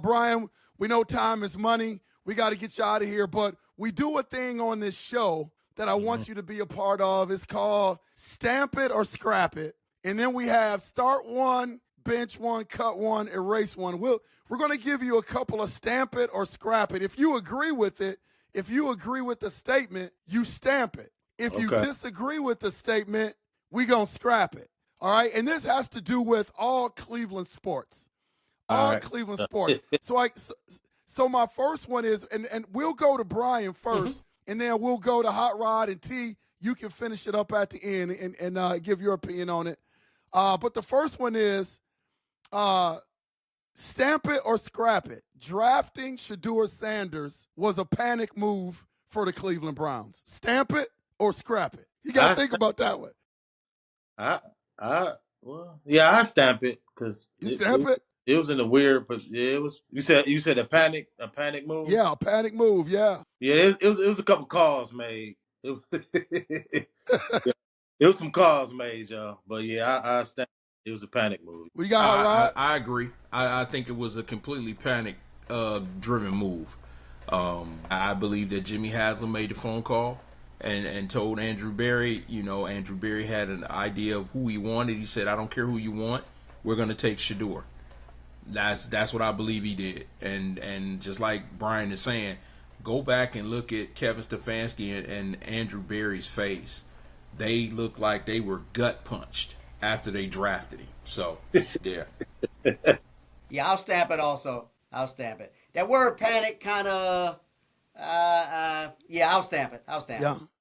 Brian, we know time is money. We got to get you out of here, but we do a thing on this show that I want you to be a part of. It's called Stamp It or Scrap It. And then we have start one, bench one, cut one, erase one. We're going to give you a couple of stamp it or scrap it. If you agree with it, if you agree with the statement, you stamp it. If you disagree with the statement, we gonna scrap it. All right, and this has to do with all Cleveland sports. All right. Cleveland sports. So my first one is, and we'll go to Brian first, and then we'll go to Hot Rod and T. You can finish it up at the end and give your opinion on it. But the first one is stamp it or scrap it. Drafting Shedeur Sanders was a panic move for the Cleveland Browns. Stamp it or scrap it. You got to think about that one. I stamp it because it was in a weird, but yeah, it was. You said a panic move. Yeah, a panic move. Yeah. Yeah, it was a couple calls made. It was, it was some calls made, y'all. But yeah, I stamp. It was a panic move. What you got, Rod? I agree. I think it was a completely panic driven move. I believe that Jimmy Haslam made the phone call and told Andrew Berry, Andrew Berry had an idea of who he wanted. He said, I don't care who you want. We're going to take Shedeur. That's what I believe he did. And just like Brian is saying, go back and look at Kevin Stefanski and Andrew Berry's face. They looked like they were gut punched after they drafted him. So, yeah. Yeah, I'll stamp it also. I'll stamp it. That word panic kind of, I'll stamp it.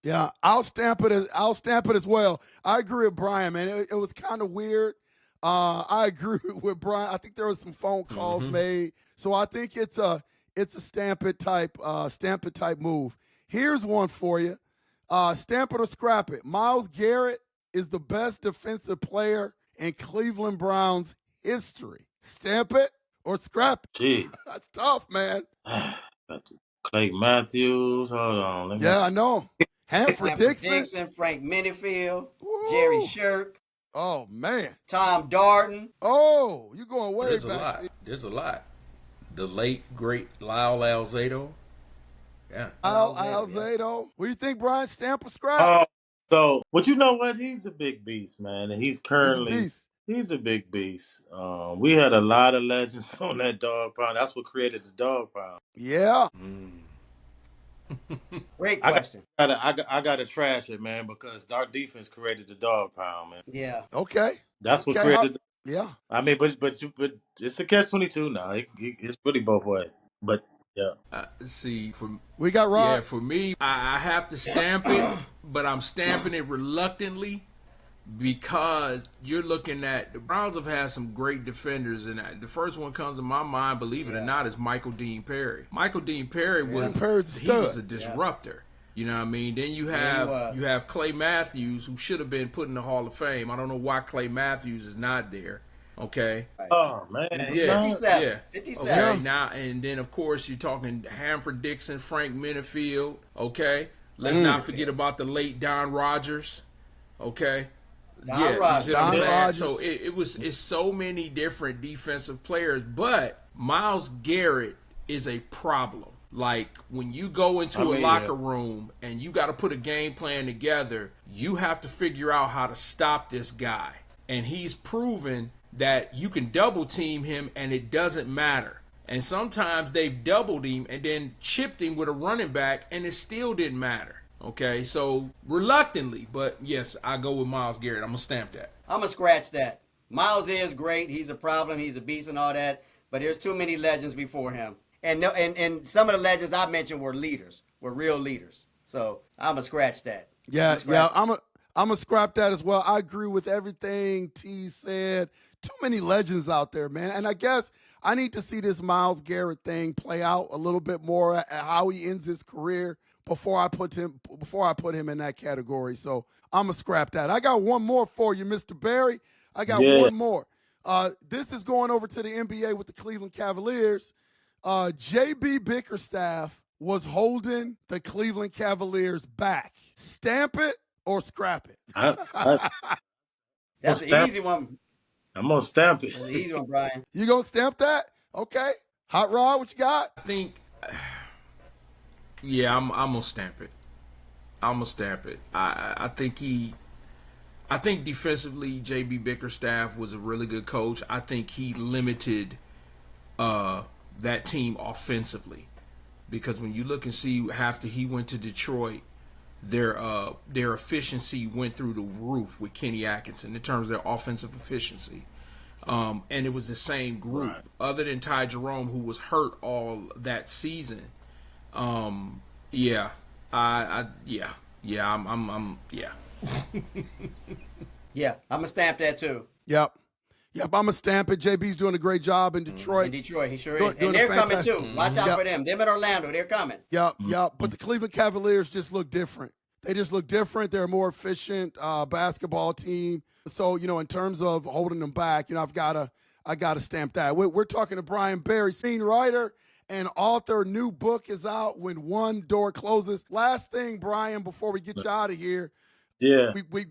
Yeah. I'll stamp it as well. I agree with Brian, man. It was kind of weird. I agree with Brian. I think there was some phone calls made. So I think it's a stamp it type move. Here's one for you. Stamp it or scrap it. Myles Garrett is the best defensive player in Cleveland Browns history. Stamp it or scrap it. Gee. That's tough, man. Clay Matthews. Hold on. I know. Hanford Dixon. Frank Minifield. Woo. Jerry Shirk. Oh, man. Tom Darden. Oh, you're going way back. There's a lot. The late, great Lyle Alzado. Yeah. Alzado. What do you think, Brian? Stamp or scrap? But you know what? He's a big beast, man. And he's a big beast. We had a lot of legends on that dog pound. That's what created the dog pound. Yeah. Great question. I got to trash it, man, because our defense created the dog pound, man. Yeah. Okay. That's what created. Yeah. I mean, but it's a catch-22 now. It's really both ways. But yeah. We got Rod. Yeah, for me, I have to stamp it, but I'm stamping it reluctantly because you're looking at the Browns have had some great defenders, and the first one comes to my mind, believe it or not, is Michael Dean Perry. Michael Dean Perry was a disruptor. You know what I mean? Then you have Clay Matthews, who should have been put in the Hall of Fame. I don't know why Clay Matthews is not there. Okay. Oh man. Yeah. 57. Okay. Now and then of course you're talking Hanford Dixon, Frank Minifield. Okay. Let's not forget about the late Don Rogers. Okay. You see what I'm saying? So it's so many different defensive players, but Myles Garrett is a problem. Like when you go into a locker room and you got to put a game plan together, you have to figure out how to stop this guy. And he's proven that you can double team him and it doesn't matter. And sometimes they've doubled him and then chipped him with a running back and it still didn't matter. Okay, so reluctantly, but yes, I go with Myles Garrett. I'm going to stamp that. I'm going to scratch that. Myles is great. He's a problem. He's a beast and all that. But there's too many legends before him. And some of the legends I mentioned were real leaders. So I'm going to scratch that. I'm going to scrap that as well. I agree with everything T said. Too many legends out there, man. And I guess I need to see this Myles Garrett thing play out a little bit more at how he ends his career before I put him in that category. So I'm going to scrap that. I got one more for you, Mr. Berry. I got one more. This is going over to the NBA with the Cleveland Cavaliers. J.B. Bickerstaff was holding the Cleveland Cavaliers back. Stamp it or scrap it? That's an easy one. I'm going to stamp it. That's an easy one, Brian. You going to stamp that? Okay. Hot Rod, what you got? I think, I'm going to stamp it. I think defensively, J.B. Bickerstaff was a really good coach. I think he limited that team offensively. Because when you look and see after he went to Detroit, their efficiency went through the roof with Kenny Atkinson in terms of their offensive efficiency. And it was the same group, Right. other than Ty Jerome, who was hurt all that season. Yeah, I'm yeah. Yeah, I'm gonna stamp that too. Yep. Yep, I'm going to stamp it. JB's doing a great job in Detroit. In Detroit, he sure Doing- is. doing And a they're coming fantastic- too. Watch out for them. Them in Orlando, they're coming. Yep, yep. But the Cleveland Cavaliers just look different. They just look different. They're a more efficient basketball team. So, in terms of holding them back, I gotta stamp that. We're talking to Brian Barry, screenwriter and author. New book is out, When One Door Closes. Last thing, Brian, before we get you out of here, Yeah. we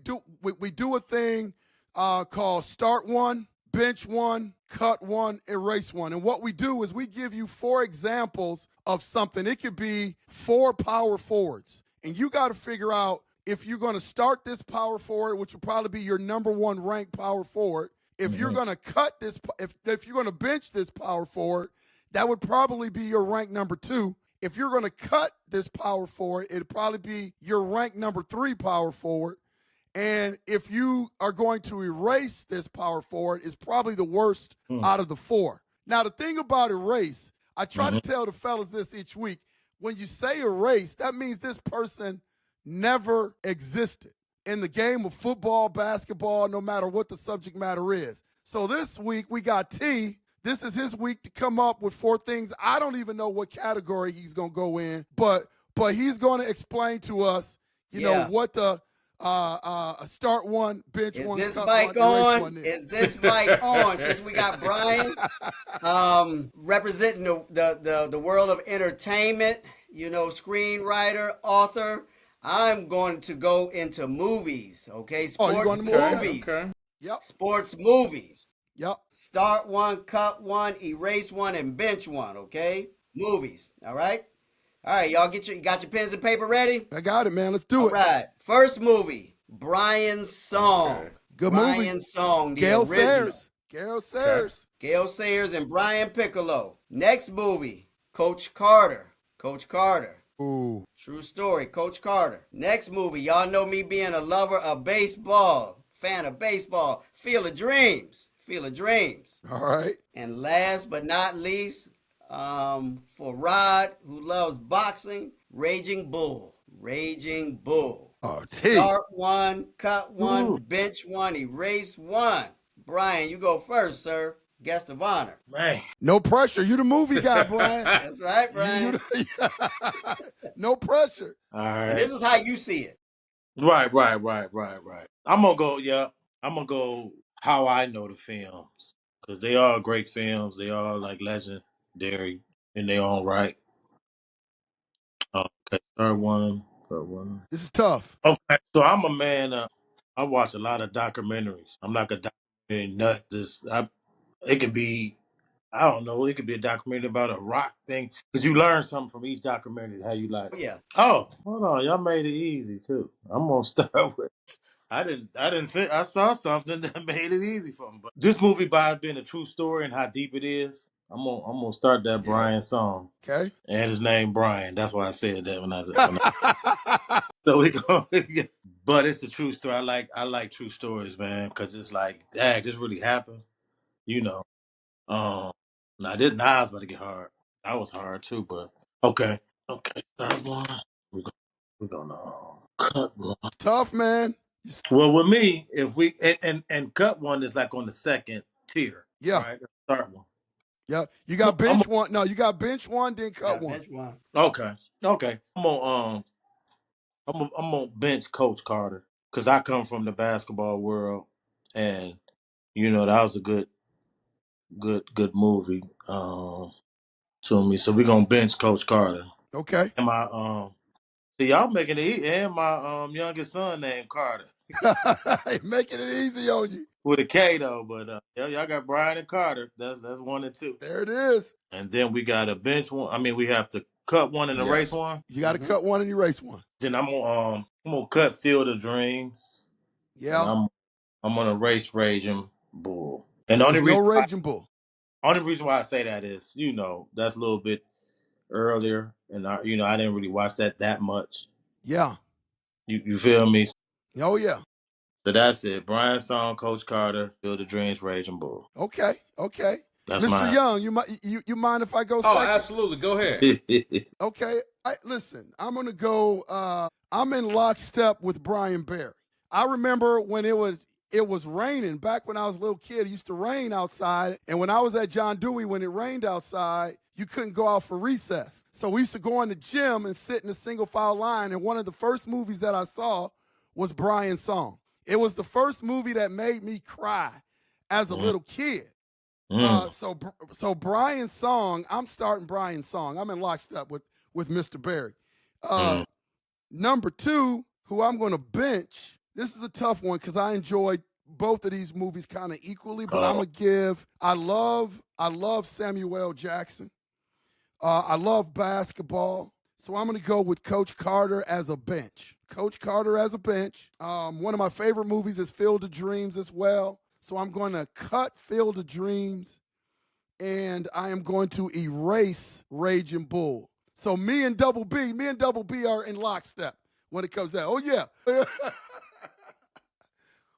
do a thing called Start One, Bench One, Cut One, Erase One. And what we do is we give you 4 examples of something. It could be 4 power forwards. And you got to figure out if you're going to start this power forward, which will probably be your number 1 ranked power forward. If you're going to cut this, if you're going to bench this power forward, that would probably be your rank number 2. If you're going to cut this power forward, it'd probably be your rank number 3 power forward. And if you are going to erase this power forward, it's probably the worst out of the 4. Now, the thing about erase, I try to tell the fellas this each week. When you say erase, that means this person never existed in the game of football, basketball, no matter what the subject matter is. So this week we got T. This is his week to come up with 4 things. I don't even know what category he's going to go in, but he's going to explain to us, you know, what the start one, bench Is one, this cut mic one, erase on? one Is this mic on? Since we got Brian representing the world of entertainment, screenwriter, author, I'm going to go into movies, okay? Oh, you're Sports going to movies. Okay. Yep. Sports movies. Yep. Start one, cut one, erase one, and bench one, okay? Movies, all right? All right, y'all got your pens and paper ready? I got it, man. Let's do All it. right. First movie, Brian's Song. Okay. Good movie. Brian's Song, the Gail original. Sayers. Gail Sayers. Gail Sayers and Brian Piccolo. Next movie, Coach Carter. Coach Carter. Ooh. True story, Coach Carter. Next movie, y'all know me being a lover of baseball, fan of baseball. Field of Dreams. Field of Dreams. All right. And last but not least, for Rod, who loves boxing, Raging Bull. Raging Bull. Oh, T. Start one, cut one, bench one, erase one. Brian, you go first, sir. Guest of honor. Man. No pressure. You the movie guy, Brian. That's right, Brian. No pressure. All And right. this is how you see it. Right. I'm gonna go how I know the films. Because they are great films. They are like legendary in their own right. Okay, third one. This is tough. Okay, so I'm a man. I watch a lot of documentaries. I'm like a documentary nut. It can be, I don't know. It could be a documentary about a rock thing because you learn something from each documentary. How you like? Yeah. Oh, hold on, y'all made it easy too. I'm gonna start with. I didn't say I saw something that made it easy for me. But this movie by being a true story and how deep it is. I'm gonna start that Brian song. Okay. And his name Brian. That's why I said that when I so we go. But it's a true story. I like true stories, man, because it's like, dang, this really happened. You know. Now this Nas about to get hard. That was hard too, but okay. Third one. We're gonna cut one. Tough, man. Well, with me, if we and cut one is like on the second tier. Yeah. Right. Start one. Yeah. You got bench one. No, you got bench one, then cut one. Bench one. Okay. I'm gonna bench Coach Carter because I come from the basketball world, and that was a good movie to me. So we're gonna bench Coach Carter. Okay. And my see y'all making it easy. And my youngest son named Carter Making it easy on you. with a K though. But y'all got Brian and Carter. That's 1 and 2. There it is. And then we got a bench one. I mean, we have to cut one and erase one. You got to cut one and erase one. Then I'm gonna cut Field of Dreams. Yeah. And I'm gonna erase Raging Bull. And the only There's reason no Raging Bull. only reason why I say that is, that's a little bit earlier, and I didn't really watch that much. Yeah. You feel me? Oh yeah. So that's it. Brian Song, Coach Carter, Field of Dreams, Raging Bull. Okay. That's Mr. mine. Young, you mind if I go Oh, second? absolutely. Go ahead. Okay. Listen, I'm gonna go. I'm in lockstep with Brian Barry. I remember when it was raining back when I was a little kid. It used to rain outside, and when I was at John Dewey, when it rained outside, you couldn't go out for recess. So we used to go in the gym and sit in a single file line. And one of the first movies that I saw was Brian's Song. It was the first movie that made me cry as a little kid. So Brian's Song, I'm starting Brian's Song. I'm in lockstep with Mr. Barry. Number 2, who I'm going to bench. This is a tough one because I enjoyed both of these movies kind of equally, but I'm gonna give. I love Samuel L. Jackson. I love basketball, so I'm gonna go with Coach Carter as a bench. Coach Carter as a bench. One of my favorite movies is Field of Dreams as well. So I'm going to cut Field of Dreams, and I am going to erase Raging Bull. So me and Double B are in lockstep when it comes to that. Oh, yeah.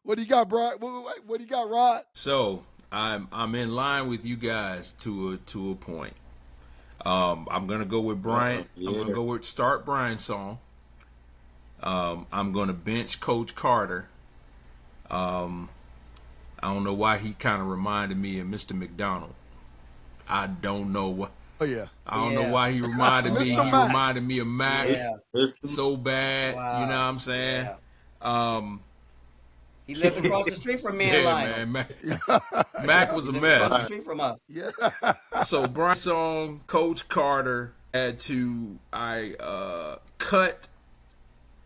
What do you got, Brian? What do you got, Rod? So I'm in line with you guys to a point. I'm gonna go with Brian. I'm gonna go with start Brian's Song. I'm gonna bench Coach Carter. I don't know why he kind of reminded me of Mr. McDonald. I don't know what. Oh yeah. I don't know why he reminded me. He reminded me of Mac so bad. Wow. You know what I'm saying? Yeah. He lived across the street from me and Lionel. Man, Mac was a mess. Across the street from us. Yeah. So Brian's Song, Coach Carter had to cut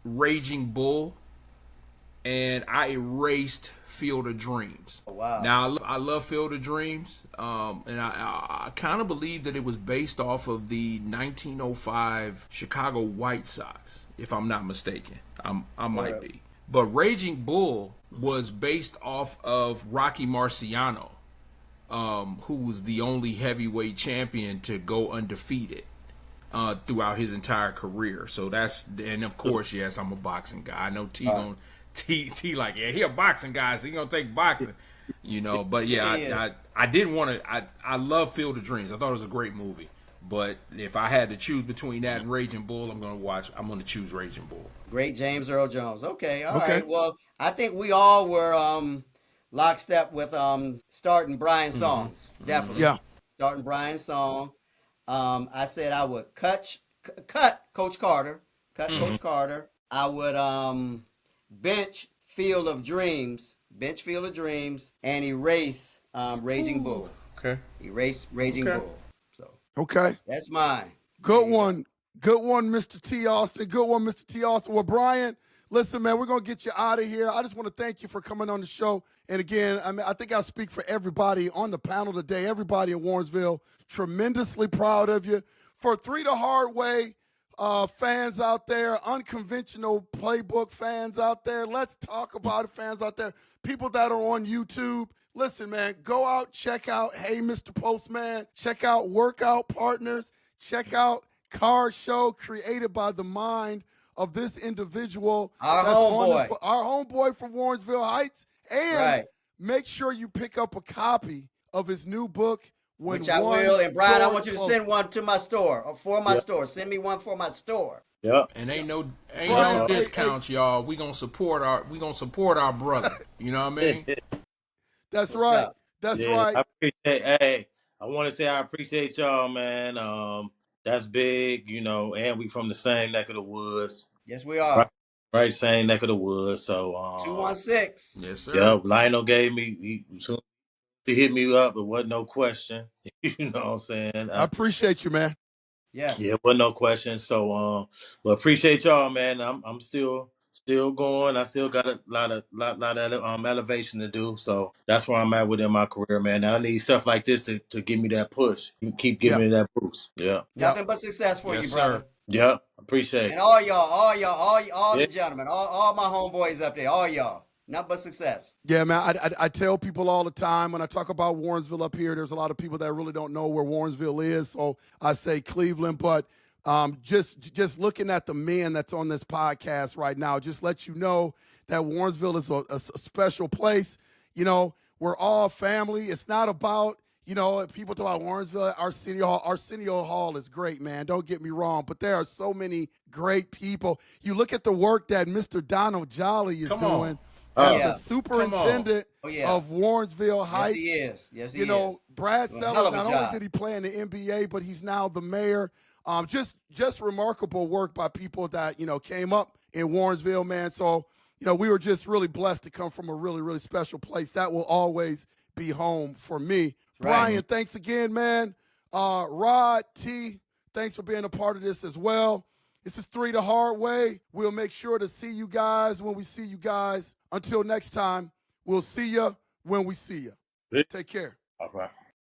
Raging Bull, and I erased Field of Dreams. Oh, wow. Now I love Field of Dreams, and I kind of believe that it was based off of the 1905 Chicago White Sox, if I'm not mistaken. I might be. But Raging Bull was based off of Rocky Marciano, who was the only heavyweight champion to go undefeated throughout his entire career. So and of course, yes, I'm a boxing guy. I know T like, yeah, he a boxing guy, so he gonna take boxing, you know. But yeah, I didn't want to. I love Field of Dreams. I thought it was a great movie. But if I had to choose between that and Raging Bull, I'm gonna choose Raging Bull. Great James Earl Jones. Okay, all right. Well, I think we all were lockstep with starting Brian's Song. Definitely. Yeah. Starting Brian's Song. I said I would cut Coach Carter. Coach Carter. I would bench Field of Dreams, and erase Raging Bull. Okay. Erase Raging Bull. So Okay. that's mine. Good one, Mr. T. Alston. Good one, Mr. T. Alston. Well, Brian, listen, man, we're going to get you out of here. I just want to thank you for coming on the show. And again, I think I speak for everybody on the panel today, everybody in Warrensville, tremendously proud of you. For Three the Hard Way fans out there, unconventional playbook fans out there, let's talk about it, fans out there, people that are on YouTube. Listen, man, go out, check out Hey Mr. Postman, check out Workout Partners, check out Car Show, created by the mind of this individual. Our homeboy from Warrensville Heights. And make sure you pick up a copy of his new book, which I will. And Brian, I want you to send one to my store or for my store. Send me one for my store. Yep. And ain't no discounts, y'all. We gonna support our brother. You know what I mean? That's right. That's right. I want to say I appreciate y'all, man. That's big, you know, and we from the same neck of the woods. Yes, we are. Right, same neck of the woods. So 216. Yes, sir. Yeah, Lionel gave me he hit me up, it wasn't no question. You know what I'm saying? I appreciate you, man. Yeah. Yeah, it wasn't no question. So well, appreciate y'all, man. I'm still going. I still got a lot of elevation to do. So that's where I'm at within my career, man. And I need stuff like this to give me that push. You keep giving me that boost. Yeah. Nothing but success for you, brother. Sir. Yeah, appreciate it. And all the gentlemen, all my homeboys up there, all y'all. Nothing but success. Yeah, man. I tell people all the time when I talk about Warrensville up here, there's a lot of people that really don't know where Warrensville is. So I say Cleveland, but Just looking at the men that's on this podcast right now, just let you know that Warrensville is a special place. You know, we're all family. It's not about, you know, people talk about Warrensville, Arsenio Hall is great, man. Don't get me wrong, but there are so many great people. You look at the work that Mr. Donald Jolly is doing as the superintendent of Warrensville Heights. Yes, he is. Yes, he is. You know, Brad Sellers, not only did he play in the NBA, but he's now the mayor. Just remarkable work by people that, you know, came up in Warrensville, man. So, you know, we were just really blessed to come from a really, really special place. That will always be home for me. Right. Brian, thanks again, man. Rod, T, thanks for being a part of this as well. This is 3 the Hard Way. We'll make sure to see you guys when we see you guys. Until next time, we'll see you when we see you. Take care. All right.